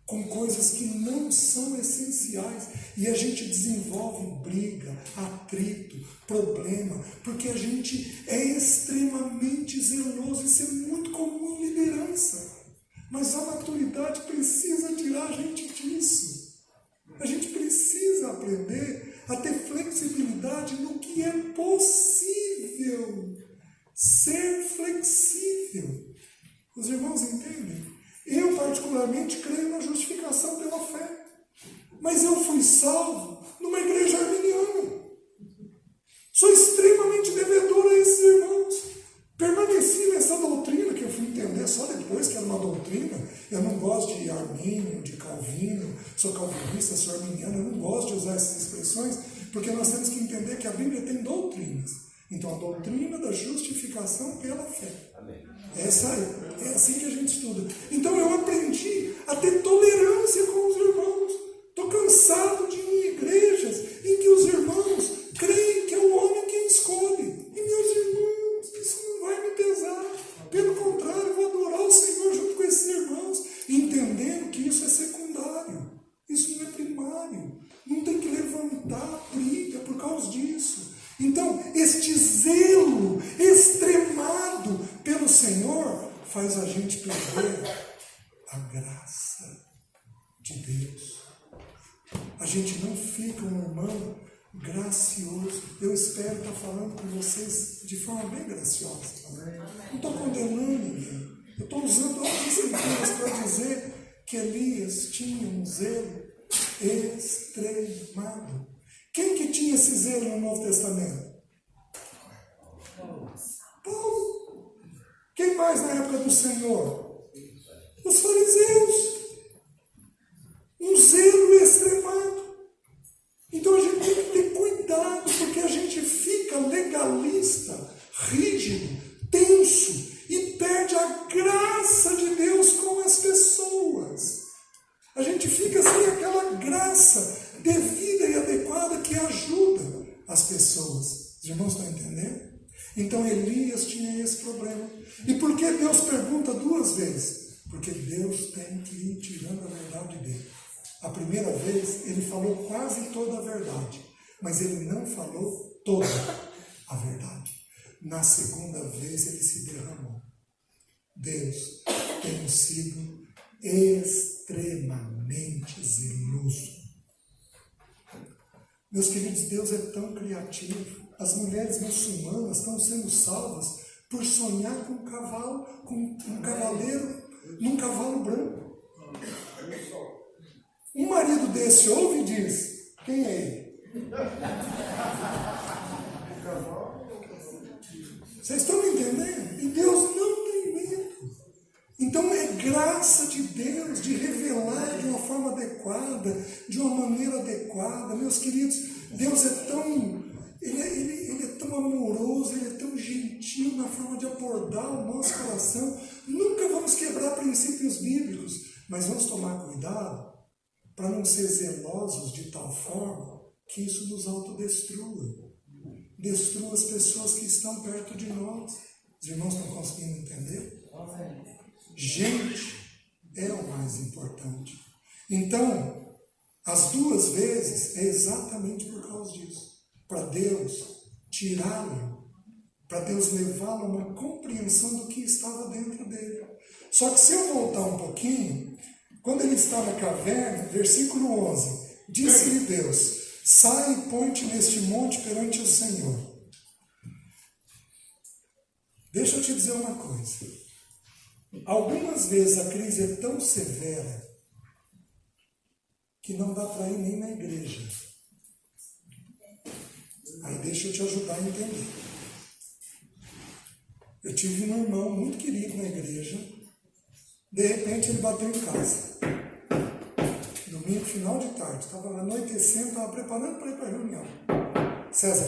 Speaker 1: com coisas que não são essenciais e a gente desenvolve briga, atrito, problema, porque a gente é extremamente zeloso. Isso é muito comum em liderança, mas a maturidade precisa tirar a gente disso. A gente precisa aprender a ter flexibilidade no que é possível, ser flexível. Os irmãos entendem? Eu, particularmente, creio na justificação pela fé. Mas eu fui salvo numa igreja arminiana. Sou extremamente devedor a esses irmãos. Permaneci nessa doutrina, que eu fui entender só depois que era uma doutrina. Eu não gosto de Armínio, de Calvino, sou calvinista, sou arminiano. Eu não gosto de usar essas expressões, porque nós temos que entender que a Bíblia tem doutrinas. Então, a doutrina da justificação pela fé.
Speaker 2: Amém.
Speaker 1: Essa é assim que a gente estuda. Então eu aprendi a ter tolerância com os irmãos. Estou cansado de ir em igrejas em que os irmãos creem que é o homem quem escolhe. E, meus irmãos, isso não vai me pesar. Pelo contrário, eu vou adorar o Senhor junto com esses irmãos, entendendo que isso é secundário. Isso não é primário. Não tem que levantar briga por causa disso. Então, este zelo extremado pelo Senhor faz a gente perder a graça de Deus. A gente não fica um irmão gracioso. Eu espero estar falando com vocês de forma bem graciosa. Não estou condenando ninguém. Eu estou usando outras escrituras para dizer que Elias tinha um zelo extremado. Quem que tinha esse zelo no Novo Testamento? Paulo. Quem mais na época do Senhor? Os fariseus. Um zelo extremado. Então a gente tem que ter cuidado, porque a gente fica legalista, rígido, tenso e perde a graça de Deus com as pessoas. A gente fica sem aquela graça devida e adequada que ajuda as pessoas. Os irmãos estão entendendo? Então Elias tinha esse problema. E por que Deus pergunta duas vezes? Porque Deus tem que ir tirando a verdade dele. A primeira vez ele falou quase toda a verdade, mas ele não falou toda a verdade. Na segunda vez ele se derramou. Deus tem sido extremamente zeloso. Meus queridos, Deus é tão criativo. As mulheres muçulmanas estão sendo salvas por sonhar com um cavalo, com um cavaleiro num cavalo branco. Um marido desse ouve e diz: quem é ele? Vocês estão me entendendo? E Deus não tem medo. Então é graça de Deus de revelar de uma forma adequada, de uma maneira adequada. Meus queridos, Deus é tão, ele é tão amoroso, Ele é tão gentil na forma de abordar o nosso coração. Nunca vamos quebrar princípios bíblicos, mas vamos tomar cuidado para não ser zelosos de tal forma que isso nos autodestrua. Destrua as pessoas que estão perto de nós. Os irmãos estão conseguindo entender? Gente é o mais importante. Então, as duas vezes é exatamente por causa disso. Para Deus tirá-lo, para Deus levá-lo a uma compreensão do que estava dentro dele. Só que se eu voltar um pouquinho, quando ele está na caverna, versículo 11, disse-lhe Deus: sai e põe-te neste monte perante o Senhor. Deixa eu te dizer uma coisa. Algumas vezes a crise é tão severa que não dá para ir nem na igreja. Aí deixa eu te ajudar a entender. Eu tive um irmão muito querido na igreja. De repente ele bateu em casa. Domingo, final de tarde, estava anoitecendo, estava preparando para ir para a reunião. César,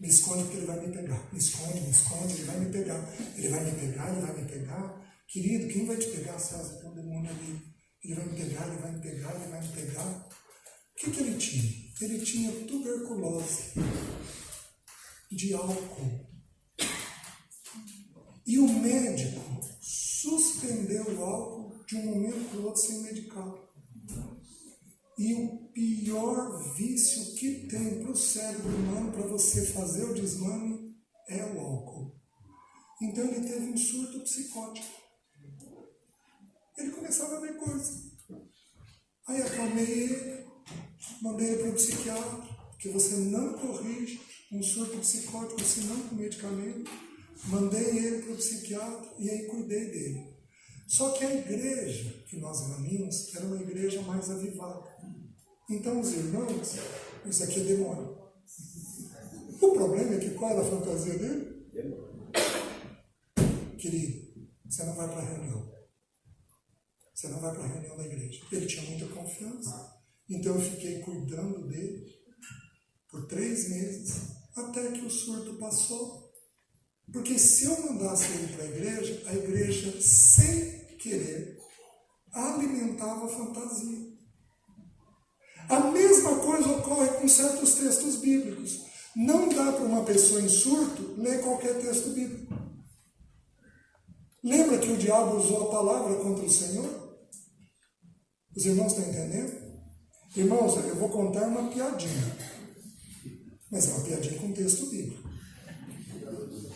Speaker 1: me esconde porque ele vai me pegar. Me esconde, ele vai me pegar. Ele vai me pegar. Querido, quem vai te pegar, César? Tem um demônio ali. Ele vai me pegar. O que ele tinha? Ele tinha tuberculose de álcool. E o médico suspendeu o álcool de um momento para o outro sem medicá-lo. E o pior vício que tem para o cérebro humano para você fazer o desmame é o álcool. Então ele teve um surto psicótico. Ele começava a ver coisas. Aí acalmei ele, mandei ele para o psiquiatra, porque você não corrige um surto psicótico senão com medicamento. Mandei ele para o psiquiatra e aí cuidei dele. Só que a igreja que nós reunimos era uma igreja mais avivada. Então os irmãos, isso aqui é demônio. O problema é que qual era a fantasia dele? Querido, você não vai para a reunião. Você não vai para a reunião da igreja. Ele tinha muita confiança. Então eu fiquei cuidando dele por 3 meses, até que o surto passou. Porque se eu mandasse ele para a igreja, sem querer, alimentava a fantasia. A mesma coisa ocorre com certos textos bíblicos. Não dá para uma pessoa em surto ler qualquer texto bíblico. Lembra que o diabo usou a palavra contra o Senhor? Os irmãos estão entendendo? Irmãos, eu vou contar uma piadinha. Mas é uma piadinha com texto bíblico.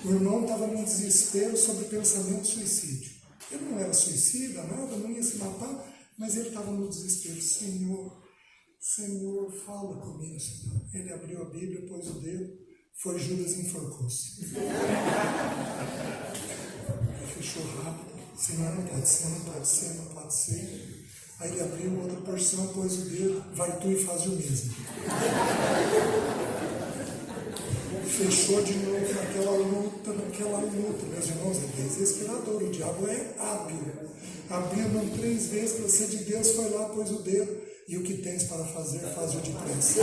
Speaker 1: O irmão estava num desespero sobre pensamento suicídio. Ele não era suicida, nada, não ia se matar, mas ele estava no desespero. Senhor, Senhor, fala comigo, Senhor. Ele abriu a Bíblia, pôs o dedo, foi Judas e enforcou-se. Ele fechou rápido. Senhor, não pode ser, não pode ser, não pode ser. Aí ele abriu outra porção, pôs o dedo, vai tu e faz o mesmo. Fechou de novo naquela luta. Meus irmãos, é desesperador. O diabo é hábil. Abriu 3 vezes, que você de Deus foi lá, pôs o dedo. E o que tens para fazer, faz-o depressa.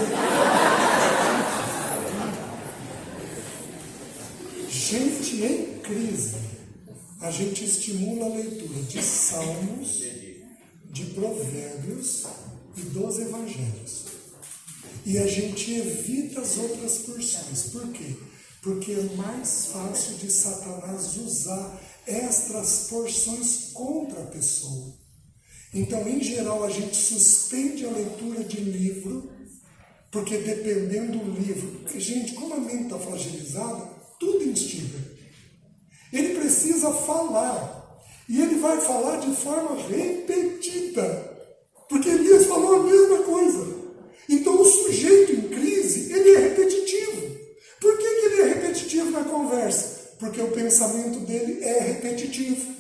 Speaker 1: Gente em crise, a gente estimula a leitura de Salmos, de Provérbios e dos Evangelhos. E a gente evita as outras porções. Por quê? Porque é mais fácil de Satanás usar estas porções contra a pessoa. Então, em geral, a gente suspende a leitura de livro, porque dependendo do livro, gente, como a mente está fragilizada, tudo instiga. Ele precisa falar, e ele vai falar de forma repetida, porque Elias falou a mesma coisa. Então, o sujeito em crise, ele é repetitivo. Por que ele é repetitivo na conversa? Porque o pensamento dele é repetitivo.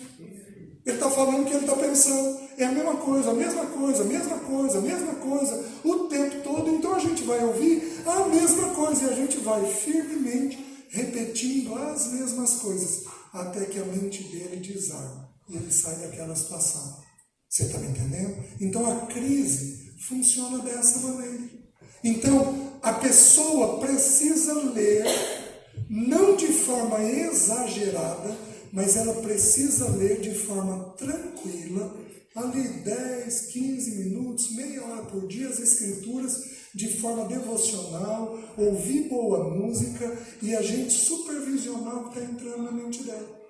Speaker 1: Ele está falando o que ele está pensando. É a mesma coisa, a mesma coisa, a mesma coisa, a mesma coisa, o tempo todo. Então a gente vai ouvir a mesma coisa e a gente vai firmemente repetindo as mesmas coisas, até que a mente dele desarma e ele sai daquela situação. Você está me entendendo? Então a crise funciona dessa maneira. Então a pessoa precisa ler, não de forma exagerada, mas ela precisa ler de forma tranquila, ali 10, 15 minutos, meia hora por dia, as escrituras, de forma devocional, ouvir boa música e a gente supervisionar o que está entrando na mente dela.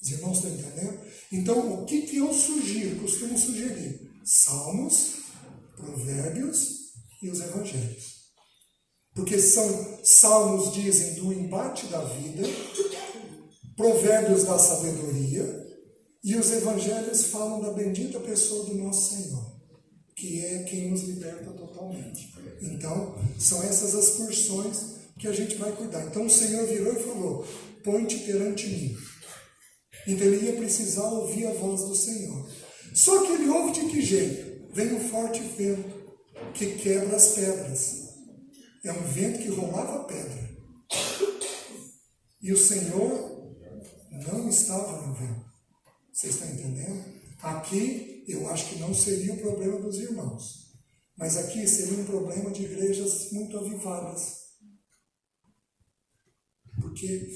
Speaker 1: Os irmãos estão entendendo? Então, o que eu sugiro, costumo sugerir? Salmos, Provérbios e os Evangelhos. Porque salmos dizem do embate da vida, Provérbios da sabedoria, e os Evangelhos falam da bendita pessoa do nosso Senhor, que é quem nos liberta totalmente. Então, são essas as porções que a gente vai cuidar. Então, o Senhor virou e falou: põe-te perante mim. Então, ele ia precisar ouvir a voz do Senhor. Só que ele ouve de que jeito? Vem um forte vento que quebra as pedras. É um vento que rolava pedra. E o Senhor não estava no vento. Vocês estão entendendo? Aqui, eu acho que não seria o problema dos irmãos. Mas aqui seria um problema de igrejas muito avivadas. Porque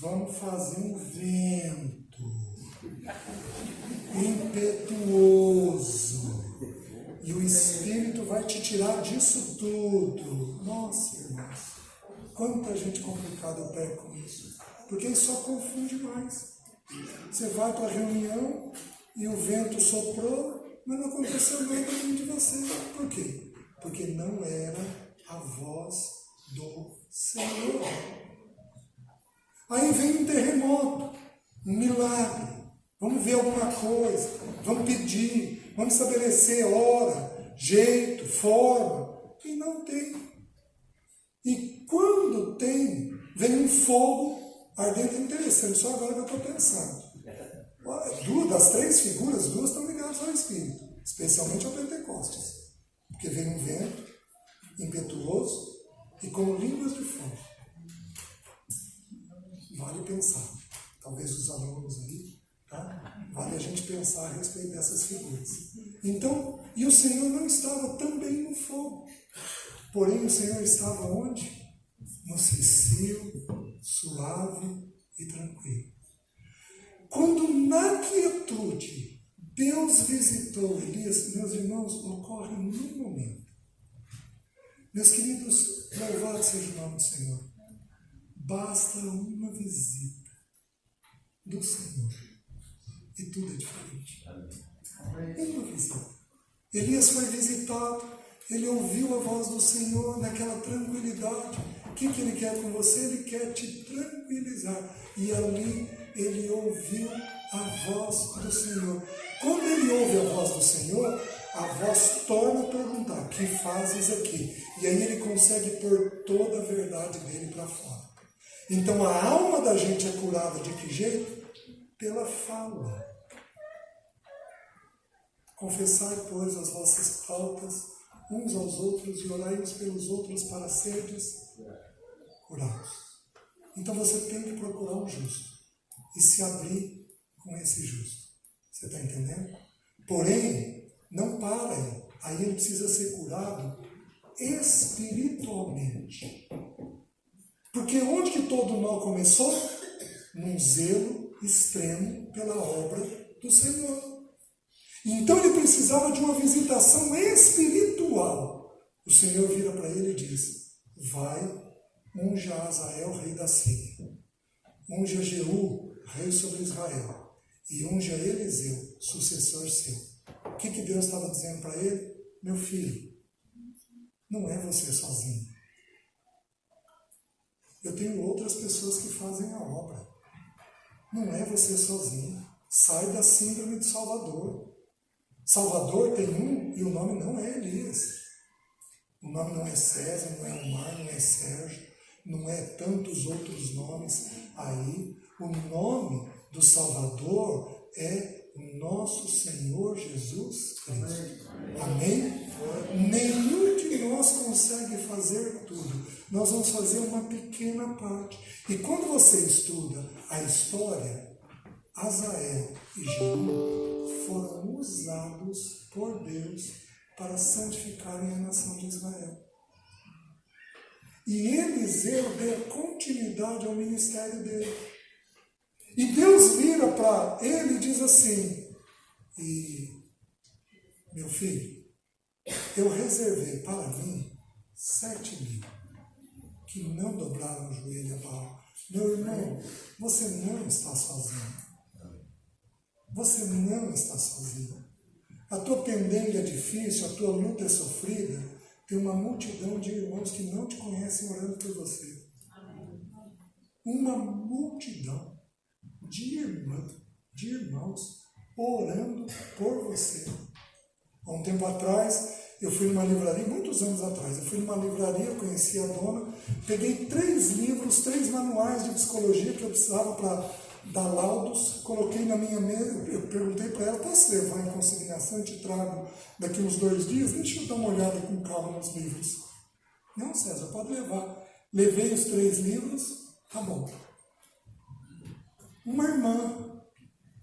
Speaker 1: vamos fazer um vento impetuoso. E o Espírito vai te tirar disso tudo. Nossa, irmãos, quanta gente complicada eu pego com isso. Porque isso só confunde mais. Você vai para a reunião e o vento soprou, mas não aconteceu nada dentro de você. Por quê? Porque não era a voz do Senhor. Aí vem um terremoto, um milagre. Vamos ver alguma coisa, vamos pedir, vamos estabelecer hora, jeito, forma. E não tem. E quando tem, vem um fogo ardente. É interessante, só agora que eu estou pensando. Das 3 figuras, 2 estão ligadas ao Espírito, especialmente ao Pentecostes. Porque vem um vento impetuoso e como línguas de fogo. Vale pensar. Talvez os alunos aí, tá? Vale a gente pensar a respeito dessas figuras. Então, e o Senhor não estava também no fogo. Porém, o Senhor estava onde? No cicio, suave e tranquilo. Quando na quietude Deus visitou Elias, meus irmãos, ocorre num momento. Meus queridos, louvado seja o nome do Senhor. Basta uma visita do Senhor e tudo é diferente. Uma visita. Elias foi visitado, ele ouviu a voz do Senhor naquela tranquilidade. O que ele quer com você? Ele quer te tranquilizar. E ali ele ouviu a voz do Senhor. Quando ele ouve a voz do Senhor, a voz torna a perguntar, que fazes aqui? E aí ele consegue pôr toda a verdade dele para fora. Então a alma da gente é curada de que jeito? Pela fala. Confessai, pois, as vossas faltas uns aos outros e orai uns pelos outros para serdes curados. Então você tem que procurar um justo e se abrir com esse justo. Você está entendendo? Porém, não para aí. Aí ele precisa ser curado espiritualmente. Porque onde que todo mal começou? Num zelo extremo pela obra do Senhor. Então ele precisava de uma visitação espiritual. O Senhor vira para ele e diz: vai, unja Azael, rei da Síria. Unja Jeú, rei sobre Israel. E unja Eliseu, sucessor seu. O que Deus estava dizendo para ele? Meu filho, não é você sozinho. Eu tenho outras pessoas que fazem a obra. Não é você sozinho. Sai da síndrome de Salvador. Salvador tem um e o nome não é Elias. O nome não é César, não é Omar, não é Sérgio, não é tantos outros nomes aí. O nome do Salvador é o nosso Senhor Jesus Cristo. Amém? Nenhum de nós consegue fazer tudo. Nós vamos fazer uma pequena parte. E quando você estuda a história, Azael e Jeú foram usados por Deus para santificarem a nação de Israel. E Eliseu deu continuidade ao ministério dele. E Deus vira para ele e diz assim: meu filho, eu reservei para mim 7.000 que não dobraram o joelho a Baal. Meu irmão, você não está sozinho. Você não está sozinho. A tua pendenga é difícil, a tua luta é sofrida. Tem uma multidão de irmãos que não te conhecem orando por você. Uma multidão de irmãos orando por você. Há um tempo atrás, eu fui numa livraria, muitos anos atrás, eu conheci a dona, peguei 3 livros, 3 manuais de psicologia que eu precisava para dar laudos, coloquei na minha mesa, eu perguntei para ela: posso levar em consignação e te trago daqui uns 2 dias? Deixa eu dar uma olhada com calma nos livros. Não, César, pode levar. Levei os 3 livros, tá bom. Uma irmã,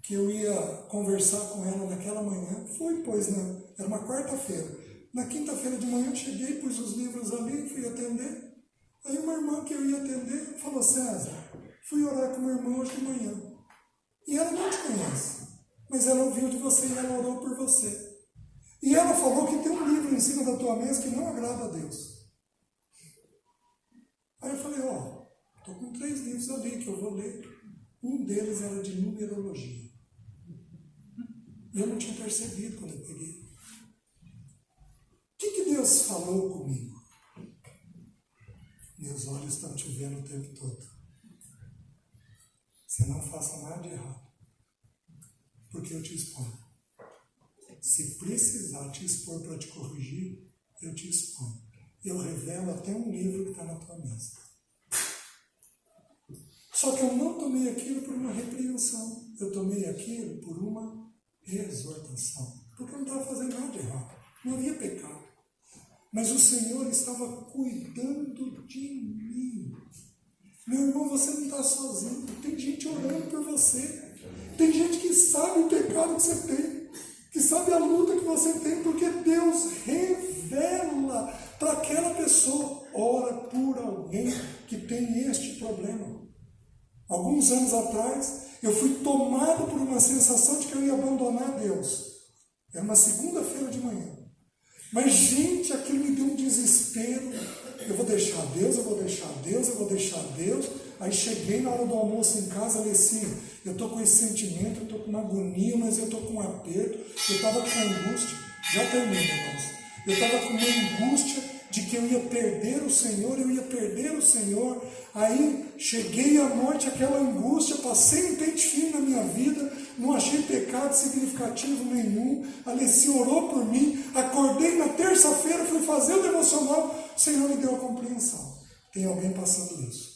Speaker 1: que eu ia conversar com ela naquela manhã, era uma quarta-feira. Na quinta-feira de manhã eu cheguei, pus os livros ali, fui atender. Aí uma irmã que eu ia atender falou: César, fui orar com uma irmã hoje de manhã. E ela não te conhece, mas ela ouviu de você e ela orou por você. E ela falou que tem um livro em cima da tua mesa que não agrada a Deus. Aí eu falei: estou com 3 livros ali que eu vou ler. Um deles era de numerologia. E eu não tinha percebido quando eu peguei. O que Deus falou comigo? Meus olhos estão te vendo o tempo todo. Você não faça nada de errado, porque eu te exponho. Se precisar te expor para te corrigir, eu te exponho. Eu revelo até um livro que está na tua mesa. Só que eu não tomei aquilo por uma repreensão. Eu tomei aquilo por uma exortação. Porque eu não estava fazendo nada de errado. Não havia pecado. Mas o Senhor estava cuidando de mim. Meu irmão, você não está sozinho. Tem gente orando por você. Tem gente que sabe o pecado que você tem. Que sabe a luta que você tem. Porque Deus revela para aquela pessoa. Ora por alguém que tem este problema. Alguns anos atrás, eu fui tomado por uma sensação de que eu ia abandonar Deus. Era uma segunda-feira de manhã. Mas, gente, aquilo me deu um desespero. Eu vou deixar Deus, eu vou deixar Deus, eu vou deixar Deus. Aí cheguei na hora do almoço em casa, Alessi, eu estou com esse sentimento, eu estou com uma agonia, mas eu estou com um aperto. Eu estava com angústia. Já terminei, irmãos. Eu estava com uma angústia de que eu ia perder o Senhor, aí cheguei à morte, aquela angústia, passei um pente fino na minha vida, não achei pecado significativo nenhum, a Alessi orou por mim, acordei na terça-feira, fui fazer o devocional, o Senhor me deu a compreensão, tem alguém passando isso.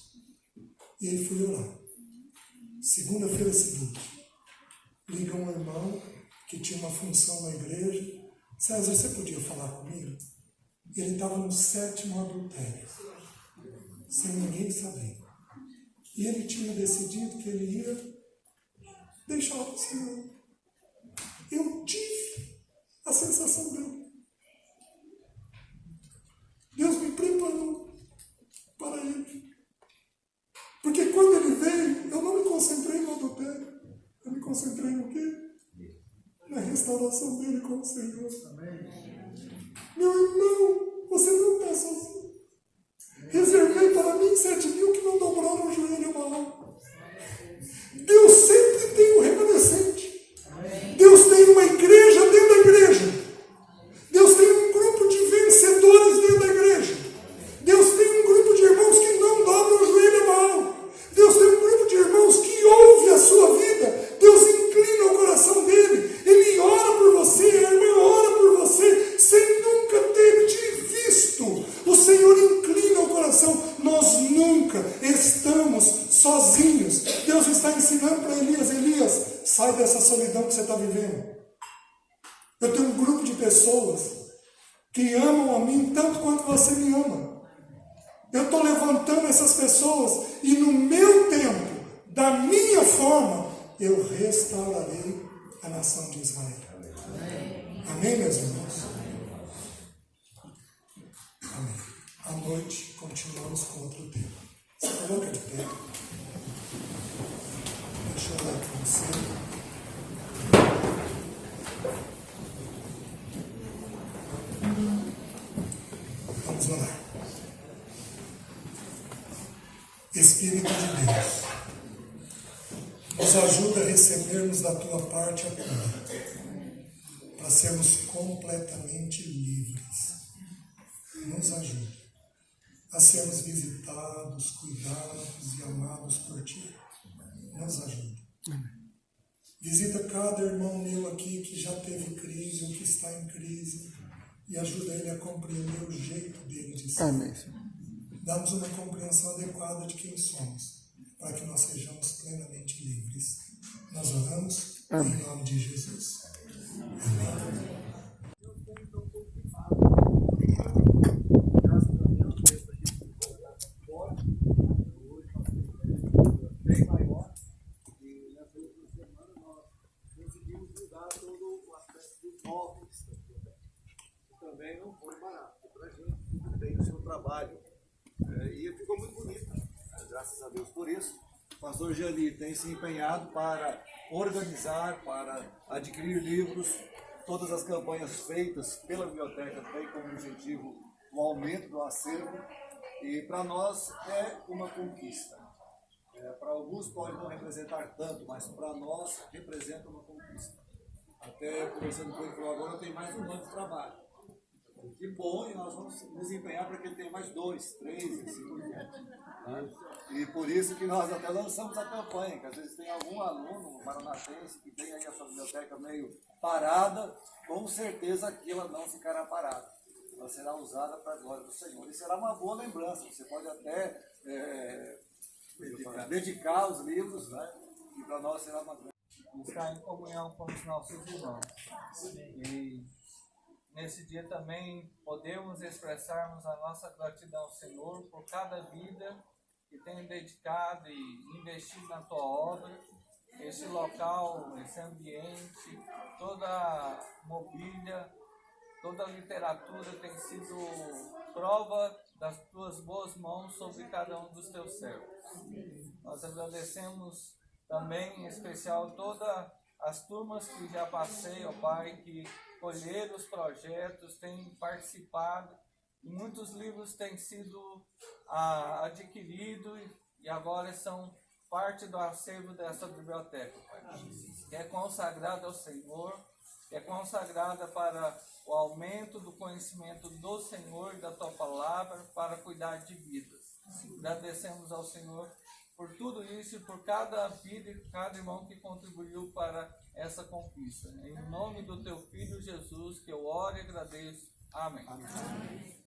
Speaker 1: E aí fui orar. Segunda-feira seguinte, liga um irmão que tinha uma função na igreja, César, você podia falar comigo? Ele estava no 7º adultério, sem ninguém saber. E ele tinha decidido que ele ia deixar o Senhor. Eu tive a sensação dele. Deus me preparou para ele. Porque quando ele veio, eu não me concentrei no adultério. Eu me concentrei no quê? Na restauração dele com o Senhor. Meu irmão, você não está sozinho. Reservei para mim 7.000 que não dobraram o joelho a Baal. Deus sempre tem um remanescente. Deus tem uma igreja dentro da igreja. Deus tem um grupo de vencedores dentro da igreja. Deus tem um grupo de irmãos que não dobram o joelho a Baal. Deus tem um grupo de irmãos que ouve a sua vida. Deus inclina o coração dele. Ele ora por você, a irmã ora por você, sem nunca ter te visto. O Senhor inclina o coração. Nós nunca estamos sozinhos. Deus está ensinando para Elias, Elias, sai dessa solidão que você está vivendo. Eu tenho um grupo de pessoas que amam a mim tanto quanto você me ama. Eu estou levantando essas pessoas e no meu tempo, da minha forma, eu restaurarei a nação de Israel. Amém, meus irmãos? Amém. À noite, continuamos com outro tema. Se coloca de pé. Deixa eu orar com você. Vamos orar. Espírito de Deus, nos ajuda a recebermos da tua parte a cura, para sermos completamente livres. Nos ajuda a sermos visitados, cuidados e amados por ti. Nos ajuda. Visita cada irmão meu aqui que já teve crise ou que está em crise e ajuda ele a compreender o jeito dele de ser.
Speaker 3: Amém.
Speaker 1: Dá-nos uma compreensão adequada de quem somos, para que nós sejamos plenamente livres. Nós oramos em nome de Jesus. Amém.
Speaker 4: Bem maior, e nessa última semana nós conseguimos mudar todo o aspecto dos móveis. Também não foi barato para a gente, tudo tem o seu trabalho. E ficou muito bonito, graças a Deus por isso. O pastor Jani tem se empenhado para organizar, para adquirir livros. Todas as campanhas feitas pela biblioteca têm como objetivo o aumento do acervo. E para nós é uma conquista. Para alguns pode não representar tanto, mas para nós representa uma conquista. Até conversando com ele, falou, agora tem mais um ano de trabalho. Que bom, e nós vamos nos empenhar para que ele tenha mais 2, 3 e assim por diante. E por isso que nós até lançamos a campanha, que às vezes tem algum aluno maranatense que tem aí a sua biblioteca meio parada, com certeza aquilo não ficará parada. Ela será usada para a glória do Senhor. E será uma boa lembrança, você pode até dedicar os livros, né? E para nós será uma grande.
Speaker 5: Estar em comunhão com os nossos irmãos. E nesse dia também podemos expressarmos a nossa gratidão ao Senhor por cada vida que tem dedicado e investido na tua obra, esse local, esse ambiente, toda a mobília, toda a literatura tem sido prova das tuas boas mãos sobre cada um dos teus servos. Nós agradecemos também, em especial, todas as turmas que já passei, ó Pai, que colheram os projetos, têm participado, e muitos livros têm sido adquiridos e agora são parte do acervo dessa biblioteca, Pai, que é consagrado ao Senhor, que é consagrada para o aumento do conhecimento do Senhor e da Tua Palavra, para cuidar de vidas. Agradecemos ao Senhor por tudo isso e por cada vida e cada irmão que contribuiu para essa conquista. Em nome do Teu Filho Jesus, que eu oro e agradeço. Amém.